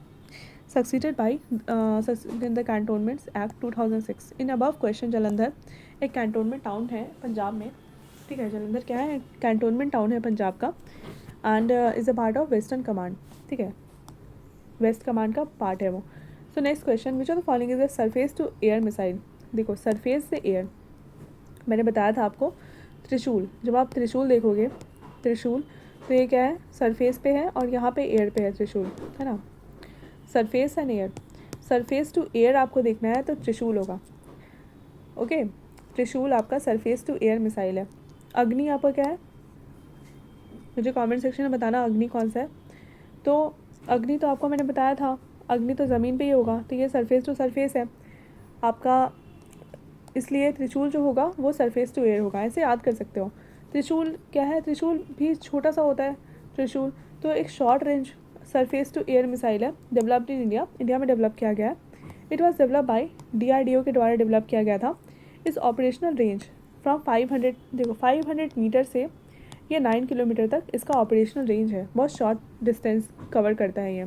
succeeded by in the cantonments act 2006। In above question Jalandhar एक कैंटोनमेंट टाउन है पंजाब में, ठीक है। जालंधर क्या है? कैंटोनमेंट टाउन है पंजाब का and is a part of western command, ठीक है, वेस्ट कमांड का पार्ट है वो। So next question, which of the following is a surface to air missile? देखो सरफेस से एयर, मैंने बताया था आपको त्रिशूल, जब आप त्रिशूल देखोगे त्रिशूल तो ये क्या है? सरफेस पे है और यहाँ पे एयर पे है त्रिशूल, है ना। Surface and air, surface to air आपको देखना है तो त्रिशूल होगा, ओके। त्रिशूल आपका सरफेस टू एयर मिसाइल है। अग्नि आपका क्या है? मुझे कमेंट सेक्शन में बताना अग्नि कौन सा है। तो अग्नि तो आपको मैंने बताया था, अग्नि तो ज़मीन पे ही होगा, तो ये सरफेस टू सरफेस है आपका, इसलिए त्रिशूल जो होगा वो सरफेस टू एयर होगा, ऐसे याद कर सकते हो। त्रिशूल क्या है? त्रिशूल भी छोटा सा होता है त्रिशूल, तो एक short range surface to air missile है, डेवलप्ड इन इंडिया, इंडिया में डेवलप किया गया है। It was develop by DRDO के द्वारा डेवलप किया गया था। इस ऑपरेशनल रेंज फ्रॉम 500, देखो 500 मीटर से ये 9 किलोमीटर तक इसका ऑपरेशनल रेंज है, बहुत शॉर्ट डिस्टेंस कवर करता है ये।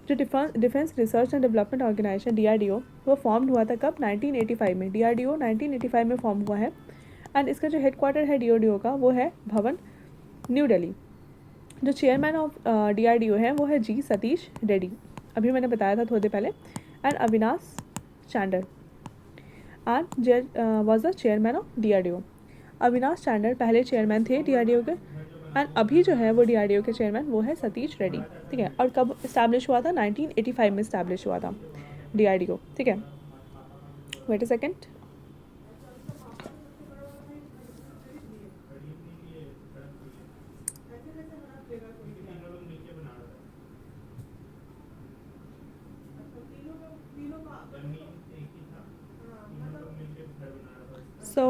जो defence research and development organisation DRDO वो फॉर्म हुआ था कब? 1985 में। DRDO 1985 में फॉर्म हुआ है एंड इसका जो हेड क्वार्टर है DRDO का वो है भवन, न्यू दिल्ली। जो चेयरमैन ऑफ DRDO है वो है G सतीश रेड्डी, अभी मैंने बताया था थोड़ी देर पहले, and Avinash Chander and was the chairman of DRDO। Avinash Chander पहले चेयरमैन थे DRDO के एंड अभी जो है वो DRDO के चेयरमैन वो है सतीश रेड्डी, ठीक है। और कब इस्टेब्लिश हुआ था? 1985 में इस्टेब्लिश हुआ था DRDO, ठीक है। Wait a second, so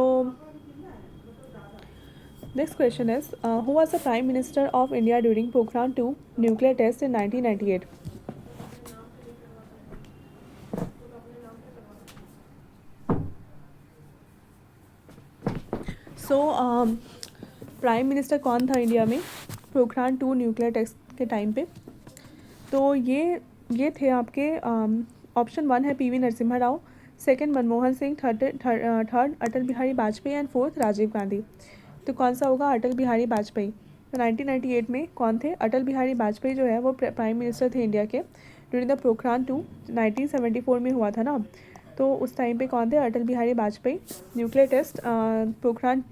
next question is who was the Prime Minister of India during Pokhran 2 nuclear test in 1998? So prime minister कौन था इंडिया में पोखरान 2 न्यूक्लियर टेस्ट के टाइम पे? तो ये थे आपके ऑप्शन 1 है PV Narasimha Rao, second Manmohan Singh, third Atal Bihari Vajpayee and fourth Rajiv Gandhi. तो कौन सा होगा? अटल बिहारी वाजपेयी। तो 1998 में कौन थे? अटल बिहारी वाजपेयी जो है वो प्राइम मिनिस्टर थे इंडिया के ड्यूरिंग द पोखरान 2। 1974 में हुआ था ना, तो उस टाइम पे कौन थे? अटल बिहारी वाजपेयी। न्यूक्लियर टेस्ट पोखरान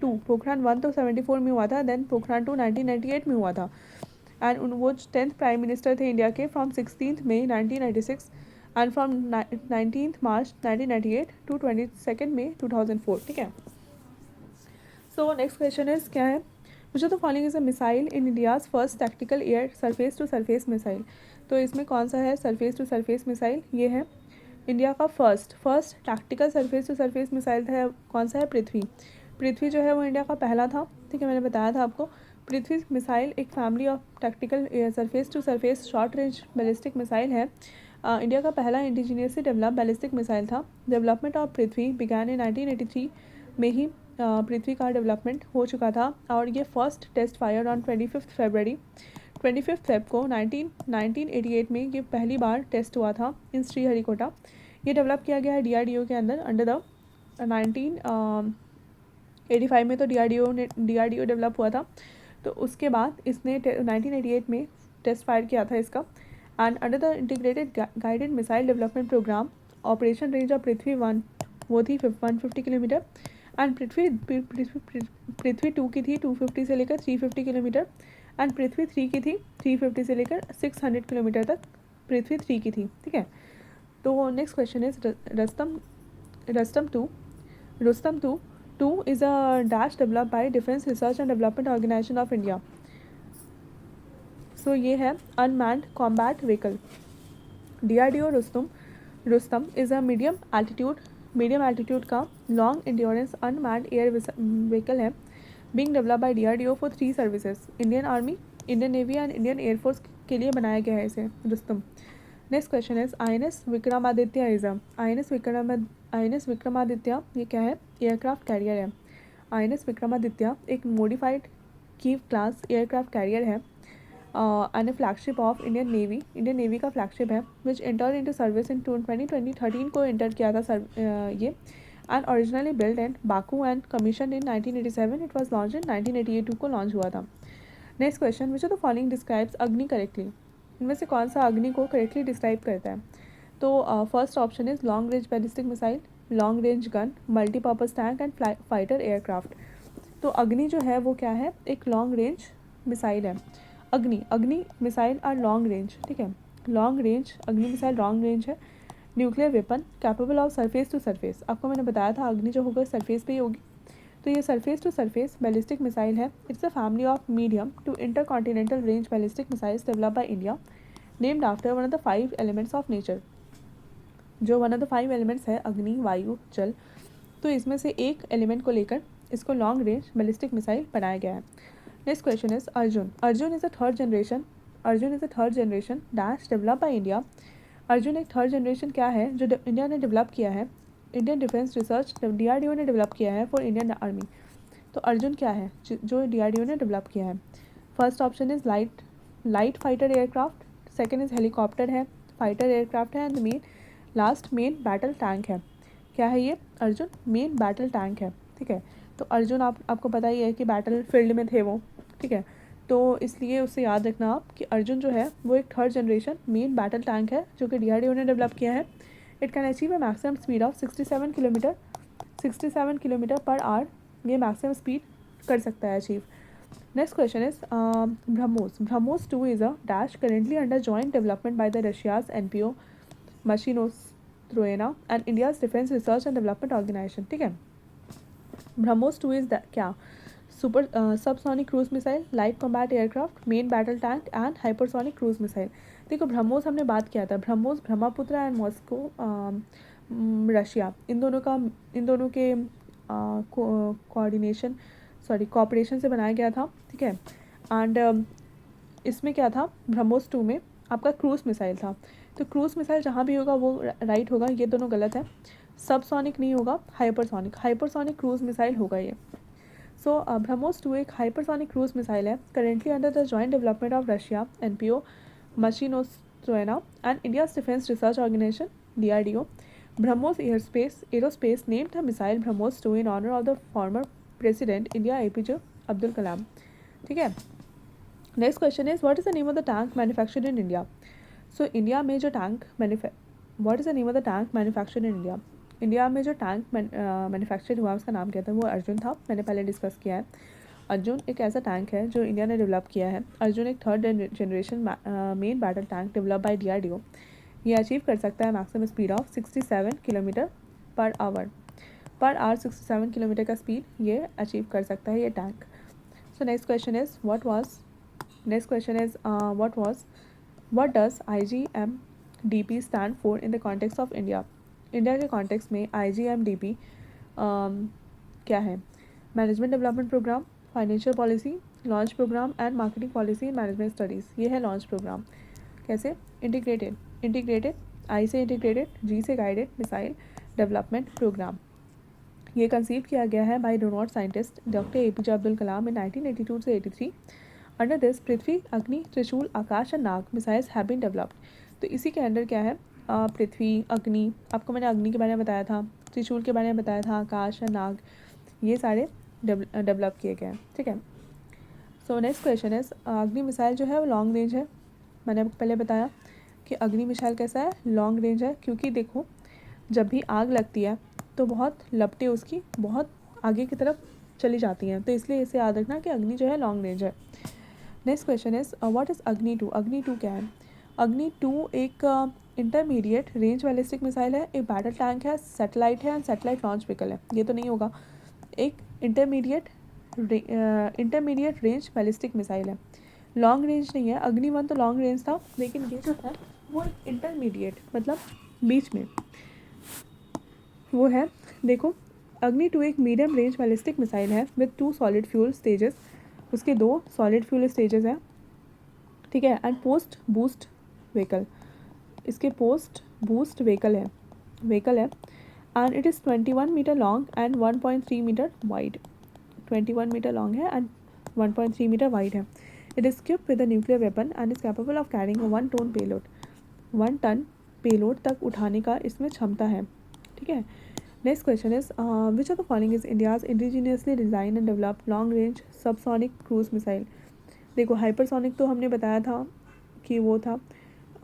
1 तो 74 में हुआ था, देन पोखरान 2 1998 में हुआ था। एंड वो 10th प्राइम मिनिस्टर थे इंडिया के from 16 May 1996 and from 19 March 1998 to 22 May 2004। ठीक है। सो नेक्स्ट क्वेश्चन इज क्या है? मुझे तो following is a missile in India's first tactical air surface to surface missile. तो इसमें कौन सा है सरफेस टू सरफेस मिसाइल? ये है इंडिया का first tactical surface to surface missile था। कौन सा है? पृथ्वी जो है वो इंडिया का पहला था। ठीक है, मैंने बताया था आपको। पृथ्वी मिसाइल एक family of tactical surface to surface short range ballistic missile है। इंडिया का पहला इंडिजीनियसली डेवलप बैलिस्टिक मिसाइल था। Development of Prithvi began in 1983 में ही पृथ्वी का डेवलपमेंट हो चुका था और ये first test fire on 25 February 25 Feb को 1988 में ये पहली बार टेस्ट हुआ था इन श्रीहरिकोटा। ये डेवलप किया गया है DRDO के अंदर अंडर द 1985 में तो DRDO डेवलप हुआ था। तो उसके बाद इसने 1988 में टेस्ट फायर किया था इसका। And under the integrated guided missile development programme operation range of Prithvi 1 वो थी 150 किलोमीटर एंड पृथ्वी 2 की थी 250 से लेकर 350 किलोमीटर एंड पृथ्वी 3 की थी 350 से लेकर 600 किलोमीटर तक पृथ्वी 3 की थी। ठीक है। तो next question is Rustom two is a dash develop by defence research and development organisation of India. So ये है unmanned combat vehicle. DRDO Rustom is a medium altitude का long endurance unmanned air vehicle है being develop by DRDO for 3 services Indian army, Indian navy and Indian air force के लिए बनाया गया है इसे Rustom. Next question is INS Vikramaditya is INS Vikramaditya ये क्या है? एयरक्राफ्ट कैरियर है। INS विक्रमादित्य एक modified Kiev class aircraft carrier है and flagship of Indian navy का फ्लैगशिप है which enter into service in 2013 को एंटर किया था ये and originally build in Baku and commission in 1987 it was launch in 1982 को लॉन्च हुआ था। Next question which are the following describes Agni correctly. इनमें से कौन सा अग्नि को करेक्टली डिस्क्राइब करता है? तो first option is long range ballistic missile, long range gun, multipurpose tank and fighter aircraft. तो अग्नि जो है वो क्या है? एक लॉन्ग रेंज मिसाइल है। अग्नि मिसाइल आर लॉन्ग रेंज। ठीक है, long range Agni missile long range है। Nuclear weapon capable of surface to surface. आपको मैंने बताया था अग्नि जो होगा सरफेस पे ही होगी। तो ये surface to surface ballistic missile है। It's a family of medium to intercontinental range ballistic missiles develop by India named after one of the 5 elements of nature. जो वन ऑफ द 5 एलिमेंट्स है अग्नि, वायु, जल, तो इसमें से एक एलिमेंट को लेकर इसको लॉन्ग रेंज बैलिस्टिक मिसाइल बनाया गया है। Next question is Arjun is a third generation dash develop by India. Arjun एक थर्ड जनरेशन क्या है जो इंडिया ने डेवलप किया है? इंडियन डिफेंस रिसर्च DRDO ने डेवलप किया है फॉर इंडियन आर्मी। तो अर्जुन क्या है जो DRDO ने डेवलप किया है? First option is light fighter aircraft, second is helicopter है, फाइटर एयरक्राफ्ट है एंड मेन बैटल टैंक है। क्या है ये? अर्जुन मेन बैटल टैंक है। ठीक है, तो अर्जुन आपको पता ही है कि बैटल फील्ड में थे वो। ठीक है, तो इसलिए उससे याद रखना आप कि अर्जुन जो है वो एक third generation main battle tank है जो कि DRDO ने डेवलप किया है। It can achieve a maximum speed of 67 kilometre per hour. ये मैक्सिमम स्पीड कर सकता है achieve. Next question is BrahMos 2 is a dash currently under joint development by the Russia's NPO Mashinostroyeniya and India's defence research and development organisation. ठीक है, BrahMos 2 is क्या? Super subsonic cruise missile, light combat aircraft, main battle tank and hypersonic cruise missile. देखो ब्रह्मोस हमने बात किया था, Brahmaputra and Moscow Russia इन दोनों के कोऑपरेशन से बनाया गया था। ठीक है, एंड इसमें क्या था? ब्रह्मोस 2 में आपका क्रूज मिसाइल था। तो क्रूज मिसाइल जहाँ भी होगा वो राइट होगा, ये दोनों गलत है। सबसोनिक नहीं होगा, हाइपरसोनिक क्रूज मिसाइल होगा ये। सो ब्रह्मोस 2 एक हाइपरसोनिक क्रूज मिसाइल है currently under the joint development of Russia NPO Mashinostroyeniya and India's defence research organisation DRDO। BrahMos aerospace named the missile BrahMos 2 in honour of the former president India APJ Abdul Kalam. ठीक है, next question is what is the name of the tank manufactured in India. So India में जो tank what is the name of the tank manufactured in India? India में जो tank manufacture हुआ उसका नाम क्या था? वो अर्जुन था, मैंने पहले डिस्कस किया है। अर्जुन एक ऐसा टैंक है जो इंडिया ने डेवलप किया है। अर्जुन एक third generation main battle tank develop by DRDO। ये अचीव कर सकता है maximum speed of 67 kilometre per hour. 67 kilometre का स्पीड ये अचीव कर सकता है ये tank. So next question is what does IGMDP stand for in the context of India? India के कॉन्टेक्स्ट में IGMDP क्या है? Management development programme, financial policy, launch programme and marketing policy management studies. ये है लॉन्च प्रोग्राम। कैसे? Integrated I से integrated, G से guided missile development programme. ये कंसीव किया गया है by renowned scientist doctor APJ Abdul Kalam in 1982 से 83। Under this Prithvi, Agni, Trishul, Akash and Nag missiles have been developed. तो इसी के अंडर क्या है? पृथ्वी, अग्नि, आपको मैंने अग्नि के बारे में बताया था, त्रिशूल के बारे में बताया था, आकाश एंड नाग, ये सारे डेवलप किए गए हैं। ठीक है। सो नेक्स्ट क्वेश्चन इज अग्नि मिसाइल जो है वो लॉन्ग रेंज है। मैंने आपको पहले बताया कि अग्नि मिसाइल कैसा है? लॉन्ग रेंज है, क्योंकि देखो जब भी आग लगती है तो बहुत लपटें उसकी बहुत आगे की तरफ चली जाती हैं, तो इसलिए इसे याद रखना कि अग्नि जो है लॉन्ग रेंज है। Next question is what is अग्नि 2? अग्नि 2 क्या है? अग्नि 2 एक इंटरमीडिएट रेंज बैलिस्टिक मिसाइल है, एक बैटल टैंक है, सैटेलाइट है एंड सैटेलाइट लॉन्च व्हीकल है। ये तो नहीं होगा। एक इंटरमीडिएट रेंज बैलिस्टिक मिसाइल है, लॉन्ग रेंज नहीं है। अग्नि 1 तो लॉन्ग रेंज था, लेकिन ये जो था वो इंटरमीडिएट मतलब बीच में वो है। देखो अग्नि 2 एक मीडियम रेंज बैलिस्टिक मिसाइल है विद 2 सॉलिड फ्यूल स्टेजेस। उसके 2 सॉलिड फ्यूल स्टेजेस हैं, ठीक है। एंड पोस्ट बूस्ट व्हीकल, इसके पोस्ट बूस्ट व्हीकल है and it is 21 metre long and 1.3 metre wide. 21 metre long है एंड 1.3 मीटर वाइड है। It is equipped with a nuclear weapon and is capable of carrying a 1 ton payload। 1 ton payload तक उठाने का इसमें क्षमता है, ठीक है। Next question is which of the following is India's indigenously design and develop long range subsonic cruise missile? देखो hypersonic तो हमने बताया था कि वो था,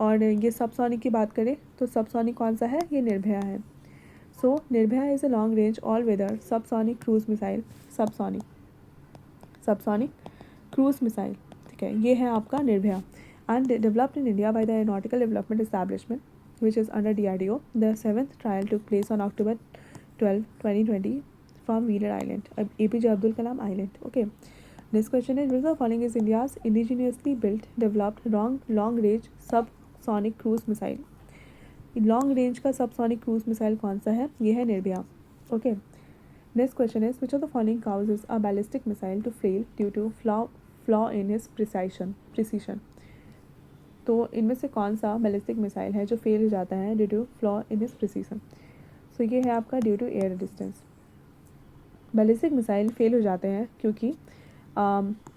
और ये सबसोनिक की बात करें तो सबसोनिक कौन सा है? ये निर्भया है। So Nirbhaya is a long range all weather subsonic cruise missile. Subsonic cruise missile, ठीक है। ये है आपका Nirbhay and developed in India by the aeronautical development establishment which is under DRDO. The 7th trial took place on October 12, 2020 from Wheeler Island, APJ Abdul Kalam Island. Okay. Next question is which of the following is India's indigenously built, developed long range subsonic cruise missile? Long range का subsonic cruise missile कौन सा है? ये है Nirbhaya. Okay. Next question is which of the following causes a ballistic missile to fail due to flaw in his precision? तो इनमें से कौन सा बैलिस्टिक मिसाइल है जो फेल हो जाता है due to flaw in his precision? So ये है आपका due to air resistance. Ballistic missile fail हो जाते हैं क्योंकि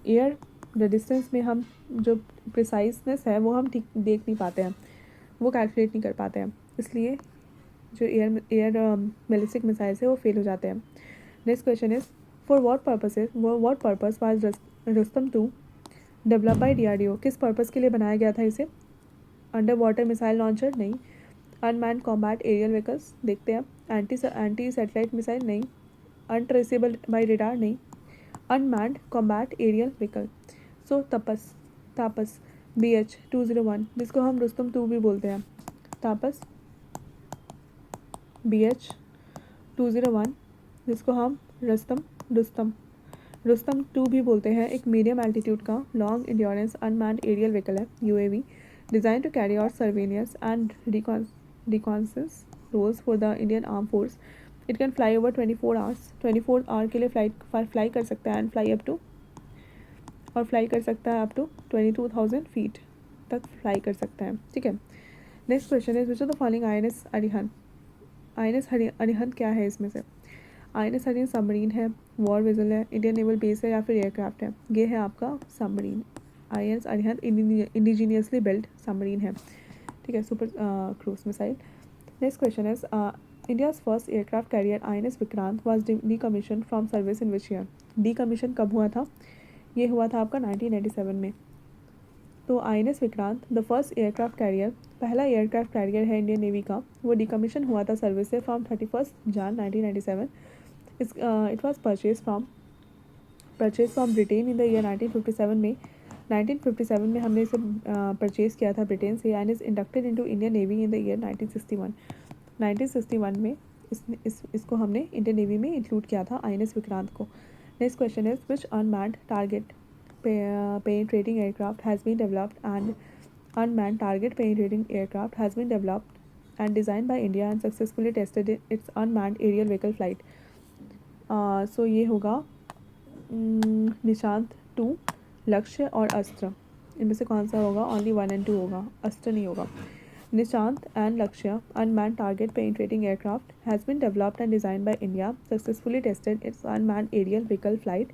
एयर रेजिस्टेंस में हम जो प्रिसाइजनेस है वो हम ठीक देख नहीं पाते हैं, वो कैलकुलेट नहीं कर पाते हैं, इसलिए जो एयर बैलिस्टिक मिसाइल्स है वो फेल हो जाते हैं। Next question is for what purpose was Rustom 2 develop by DRDO? किस पर्पस के लिए बनाया गया था इसे? अंडर वाटर मिसाइल लॉन्चर नहीं। अनमैन कॉम्बैट एरियल व्हीकल्स देखते हैं। एंटी सैटेलाइट मिसाइल नहीं। अनट्रेसेबल बाय रेडार नहीं। Unmanned combat aerial vehicle. So Tapas BH-201 जिसको हम रुस्तम 2 भी बोलते हैं। तापस BH-201 जिसको हम रुस्तम 2 भी बोलते हैं, एक मीडियम एल्टीट्यूड का long endurance unmanned aerial vehicle है, UAV, design to carry out surveillance and reconnaissance roles for the Indian arm force. It can fly over 24 hours. 24 hour के लिए फ्लाई कर सकता है एंड फ्लाई कर सकता है अप टू 22,000 फीट तक फ्लाई कर सकता है, ठीक है। Next question is which of the following INS Arihant? INS Arihant क्या है इसमें से? INS अरिहंत सबमरीन है, वॉर वेजल है, इंडियन नेवल बेस है या फिर एयरक्राफ्ट है? ये है आपका submarine. INS Arihant indigenously build submarine है, ठीक है, super cruise missile. Next question is India's first aircraft career INS Vikrant was decommission from service in which year? Decommission कब हुआ था? ये हुआ था आपका 1997 में। तो INS Vikrant the first aircraft career पहला एयरक्राफ्ट कैरियर है इंडियन नेवी का, वो डिकमीशन हुआ था सर्विस से from 31 Jan 1997. It was purchase from Britain in the year 1957 में. 1957 में हमने इसे परचेज़ किया था ब्रिटेन से and is inducted into Indian navy in the year 1961. 1961 में इसको हमने इंडियन नेवी में इंक्लूड किया था INS विक्रांत को. Next question is which unmanned target penetrating aircraft has been developed and unmanned target penetrating aircraft has been developed and designed by India and successfully tested its unmanned aerial vehicle flight. So ये होगा निशांत 2, लक्ष्य और अस्त्र. इनमें से कौन सा होगा? ओनली 1 and 2 होगा, अस्त्र नहीं होगा. निशांत एंड लक्ष्य unmanned target penetrating aircraft has been developed and designed by India, successfully tested its unmanned aerial vehicle flight.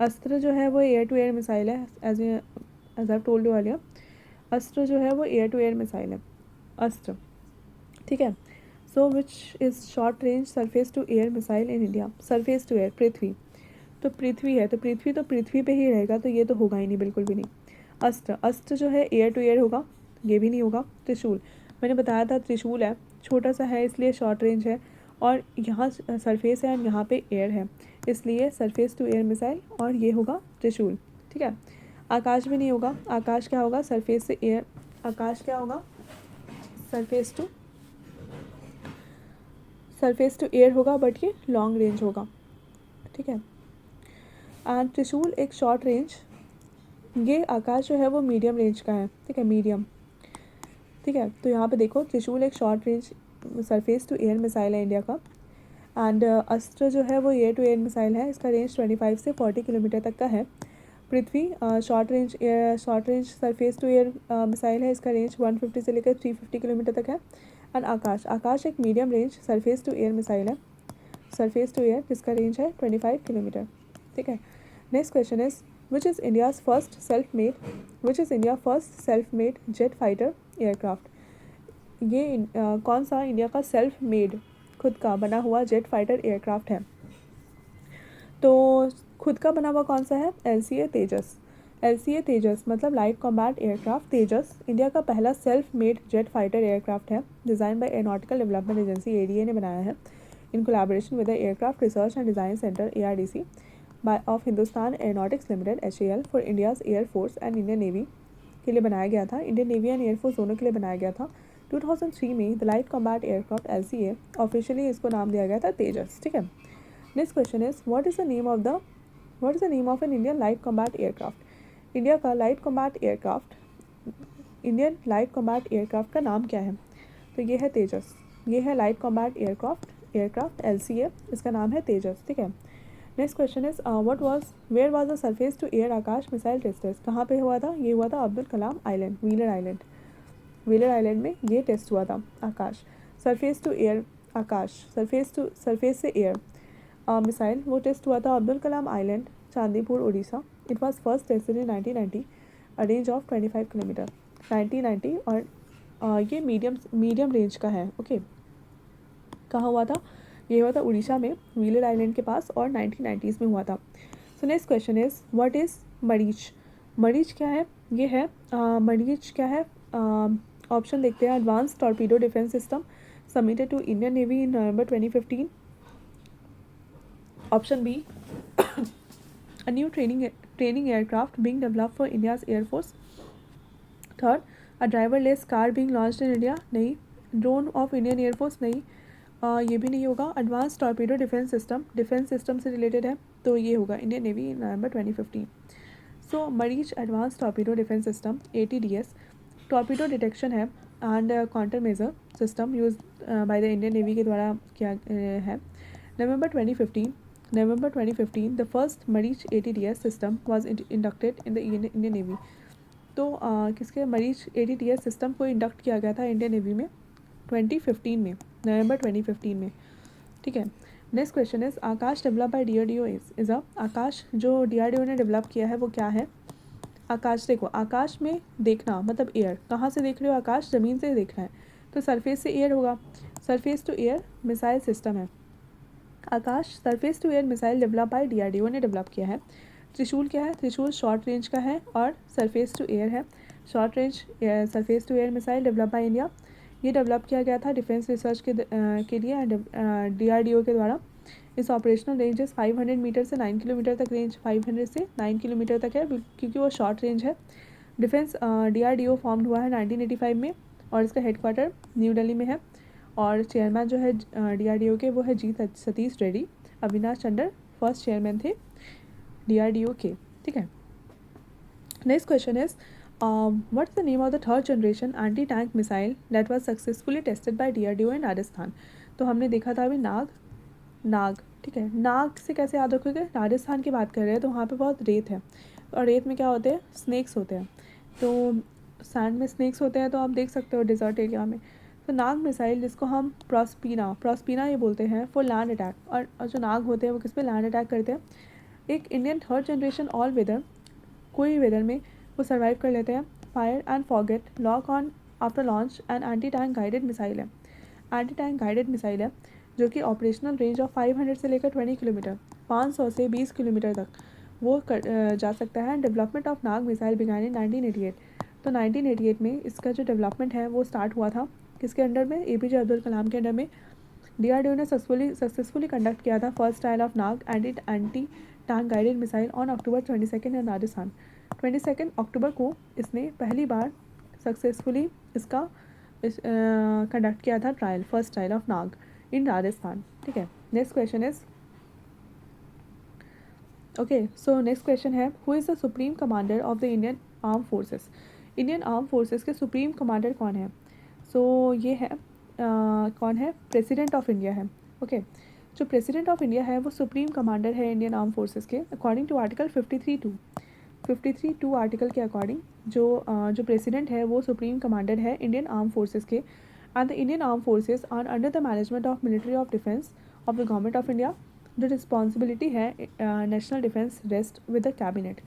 अस्त्र जो है वो एयर टू एयर मिसाइल है, as I told you earlier. Astra जो है वो एयर टू एयर मिसाइल है, अस्त्र. ठीक है. So which is short range surface to air missile in India? Surface to air, Prithvi. तो पृथ्वी है, तो पृथ्वी पे ही रहेगा, तो ये तो होगा ही नहीं, बिल्कुल भी नहीं. अस्त्र जो है एयर टू एयर होगा, ये भी नहीं होगा. त्रिशूल, मैंने बताया था त्रिशूल है, छोटा सा है इसलिए शॉर्ट रेंज है, और यहाँ सरफेस है और यहाँ पे एयर है, इसलिए सरफेस टू एयर मिसाइल, और ये होगा त्रिशूल. ठीक है. आकाश भी नहीं होगा. आकाश क्या होगा? सरफेस से एयर. आकाश क्या होगा? सरफेस टू एयर होगा, बट ये लॉन्ग रेंज होगा. ठीक है. एंड त्रिशूल एक शॉर्ट रेंज, ये आकाश जो है वो मीडियम रेंज का है. ठीक है, मीडियम. ठीक है. तो यहाँ पे देखो, त्रिशूल एक short range surface to air missile है इंडिया का, एंड अस्त्र जो है वो एयर टू एयर मिसाइल है. इसका रेंज 25 से 40 किलोमीटर तक का है. Prithvi short range surface to air missile है. इसका रेंज 150 से लेकर 350 किलोमीटर तक है. एंड आकाश एक medium range surface to air missile है, सरफेस टू एयर, जिसका रेंज है 25 किलोमीटर. ठीक है. Next question is which is India first self made jet fighter aircraft? ये कौन सा इंडिया का सेल्फ मेड, खुद का बना हुआ जेट फाइटर एयरक्राफ्ट है? तो खुद का बना हुआ कौन सा है? LCA तेजस मतलब light combat aircraft. Tejas India का पहला self made jet fighter aircraft है, design by aeronautical development agency ADA ने बनाया है, in collaboration with the aircraft research and design centre ARDC of Hindustan aeronautics limited HAL for India's air force and Indian navy के लिए बनाया गया था. Indian navy and air force दोनों के लिए बनाया गया था. 2003 में the light combat aircraft LCA officially इसको नाम दिया गया था तेजस. ठीक है. Next question is what is the name of an Indian light combat aircraft? India का इंडियन लाइट कॉम्बैट एयरक्राफ्ट का नाम क्या है? तो ये है तेजस. ये है लाइट कॉम्बैट एयरक्राफ्ट LCA, इसका नाम है तेजस. ठीक है. Next question is where was the surface to air Akash missile testers? कहाँ पे हुआ था? ये हुआ था Abdul Kalam island, Wheeler island में ये टेस्ट हुआ था. Akash surface to air, Akash surface से एयर मिसाइल, वो टेस्ट हुआ था Abdul Kalam island, Chandipur, Orissa. It was first tested in 1990, a range of 25 kilometre. 1990, और ये मीडियम रेंज का है. ओके. कहाँ हुआ था? ये हुआ था उड़ीसा में, व्हीलर आइलैंड के पास, और 1990s में हुआ था. सो next question is what is मरीच क्या है? ये है मरीच क्या है? ऑप्शन देखते हैं. Advance torpedo defence system submitted to Indian navy in November 2015. Option B, a new training aircraft being developed for India's Air Force. Third, a driverless car being launched in India. नहीं. Drone of Indian air force, नहीं. ये भी नहीं होगा. Advance torpedo defence system से related है, तो ये होगा Indian navy in November 2015. So Maareech advance torpedo defence system ATDS torpedo detection है and counter measure system use by the Indian navy के द्वारा किया है. November 2015 the first Maareech ATDS system was inducted in the Indian navy. तो किसके मरीच ATDS system को induct किया गया था इंडियन नेवी में 2015 में, नवंबर 2015 में. ठीक है. Next question is Akash develop by DRDO is Akash जो DRDO ने डेवलप किया है वो क्या है? आकाश देखो, आकाश में देखना मतलब एयर. कहाँ से देख रहे हो? आकाश ज़मीन से देखना है, तो सरफेस से एयर होगा. Surface to air missile system है. Akash surface to air missile develop by DRDO ने डेवलप किया है. त्रिशूल क्या है? त्रिशूल शॉर्ट रेंज का है और सरफेस टू एयर है. Short range surface to air missile develop by India, ये डेवलप किया गया था डिफेंस रिसर्च के लिए DRDO के द्वारा। इस ऑपरेशनल रेंजेस 500 मीटर से 9 किलोमीटर तक, रेंज 500 से 9 किलोमीटर तक है क्योंकि वो शॉर्ट रेंज है। डिफेंस DRDO फॉर्म्ड हुआ है 1985 में और इसका हेडक्वार्टर न्यू दिल्ली में है और चेयरमैन जो है DRDO के वो है जी सतीश रेड्डी। अविनाश चंद्र फर्स्ट चेयरमैन थे DRDO के। ठीक है, next question is what's the name of the third generation anti tank missile that was successfully tested by DRDO इन राजस्थान। तो हमने देखा था अभी नाग। ठीक है, नाग से कैसे याद रखोगे, राजस्थान की बात कर रहे हैं तो वहाँ पे बहुत रेत है और रेत में क्या होते हैं, स्नेक्स होते हैं। तो सैंड में स्नेक्स होते हैं, तो आप देख सकते हो डिजर्ट एरिया में। तो नाग मिसाइल जिसको हम प्रॉस्पीना ये बोलते हैं फॉर लैंड अटैक, और जो नाग होते हैं वो किस पे लैंड अटैक करते हैं। एक Indian third generation all weather, कोई वेदर में वो सर्वाइव कर लेते हैं। Fire and forget lock on after launch and anti tank guided missile है। एंटी टैंक गाइडेड मिसाइल है जो कि ऑपरेशनल रेंज ऑफ 500 से लेकर 20 किलोमीटर, 500 से 20 किलोमीटर तक वो जा सकता है। Development of Nag missile began in 1988। तो 1988 में इसका जो डेवलपमेंट है वो स्टार्ट हुआ था किसके अंडर में, APJ अब्दुल कलाम के अंडर में। DRDO ने सक्सेसफुली कंडक्ट किया था first trial of Nag anti tank guided missile on October 22 in Rajasthan. 22 अक्टूबर को इसने पहली बार सक्सेसफुली इसका कंडक्ट किया था trial, first trial of Nag in Rajasthan. ठीक है, next question is okay, so next question है who is the supreme commander of the Indian arm forces. Indian arm forces के सुप्रीम कमांडर कौन है। सो ये है कौन है, प्रेसिडेंट ऑफ इंडिया है। ओके, जो प्रेसिडेंट ऑफ इंडिया है वो सुप्रीम कमांडर है इंडियन आर्म फोर्सेस के अकॉर्डिंग टू आर्टिकल 53(2) आर्टिकल के अकॉर्डिंग जो प्रेसिडेंट है वो सुप्रीम कमांडर है इंडियन आर्म फोर्सेस के। And the Indian arm forces are under the management of military of defence of the government of India. जो responsibility है national defence rest with the cabinet.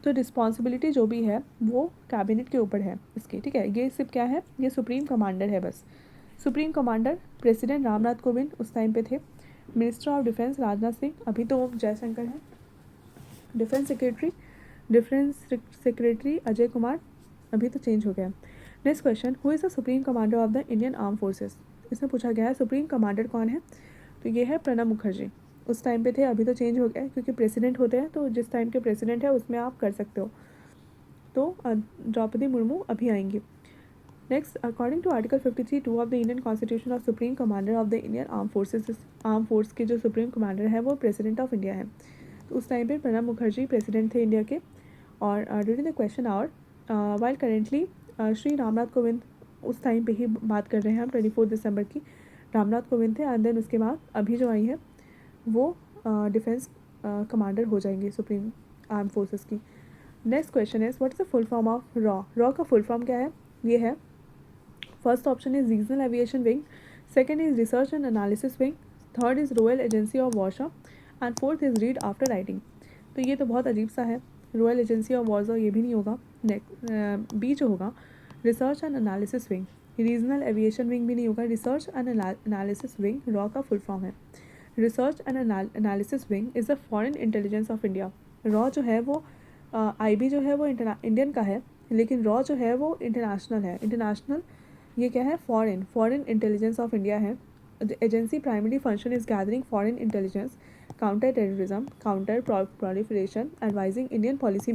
तो responsibility जो भी है वो cabinet के ऊपर है इसकी। ठीक है, ये सिर्फ क्या है, ये सुप्रीम कमांडर है बस। Supreme commander president Ramnath Kovind उस टाइम पे थे। Minister of defence Rajnath Singh, अभी तो जयशंकर है। डिफेंस सेक्रेटरी अजय कुमार, अभी तो चेंज हो गया। Next question, who is the supreme commander of the Indian arm forces. इसमें पूछा गया है सुप्रीम कमांडर कौन है, तो ये है प्रणब मुखर्जी। उस टाइम पे थे, अभी तो चेंज हो गया क्योंकि प्रेसिडेंट होते हैं, तो जिस टाइम के प्रेसिडेंट है उसमें आप कर सकते हो। तो द्रौपदी मुर्मू अभी आएंगी। Next, according to article 53(2) of the Indian constitution of supreme commander of the Indian arm force के जो सुप्रीम कमांडर है वो प्रेसिडेंट ऑफ इंडिया है। तो उस टाइम पे प्रणब मुखर्जी प्रेसिडेंट थे इंडिया के। और during the question hour while currently Shri Ramnath Kovind, उस टाइम पे ही बात कर रहे हैं हम 24 दिसंबर की, रामनाथ कोविंद थे। एंड देन उसके बाद अभी जो आई है वो डिफेंस कमांडर हो जाएंगी सुप्रीम आर्म फोर्सेस की। Next question is what is the full form of रॉ का फुल फॉर्म क्या है, ये है first option is regional aviation wing, second is research and analysis wing, third is royal agency of Warsaw and fourth is read after writing. तो ये तो बहुत अजीब सा है, रॉयल एजेंसी ऑफ वार्शॉ ये भी नहीं होगा। नेक्स्ट बी जो होगा research and analysis wing, regional aviation wing भी नहीं होगा। Research and analysis wing raw का फुल फॉर्म है। Research and analysis wing is the foreign intelligence of India. Raw जो है वो IB जो है वो इंडियन का है, लेकिन रॉ जो है वो इंटरनेशनल है। इंटरनेशनल ये क्या है, फॉरेन इंटेलिजेंस ऑफ इंडिया है। The agency primary function is gathering foreign intelligence, counter terrorism, counter proliferation, advising Indian policy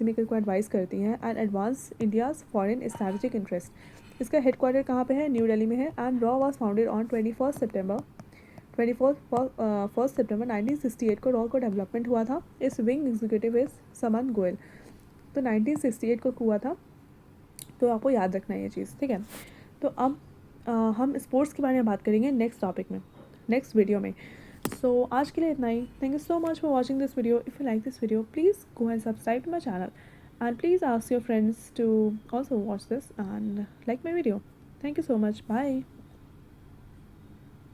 maker को एडवाइस करती हैं and advance India's foreign strategic interest. इसका हेडक्वार्टर कहाँ पे है, न्यू दिल्ली में है। And raw was founded on 21 सितंबर 1968 को रॉ को डेवलपमेंट हुआ था। इस wing executive is someone Goyal. तो 1968 को हुआ था, तो आपको याद रखना है ये चीज़। ठीक है, तो अब हम स्पोर्ट्स के बारे में बात करेंगे नेक्स्ट टॉपिक में, नेक्स्ट वीडियो में। सो आज के लिए इतना ही। Thank you so much for watching this video. If you like this video please go and subscribe to my channel and please ask your friends to also watch this and like my video. Thank you so much, bye.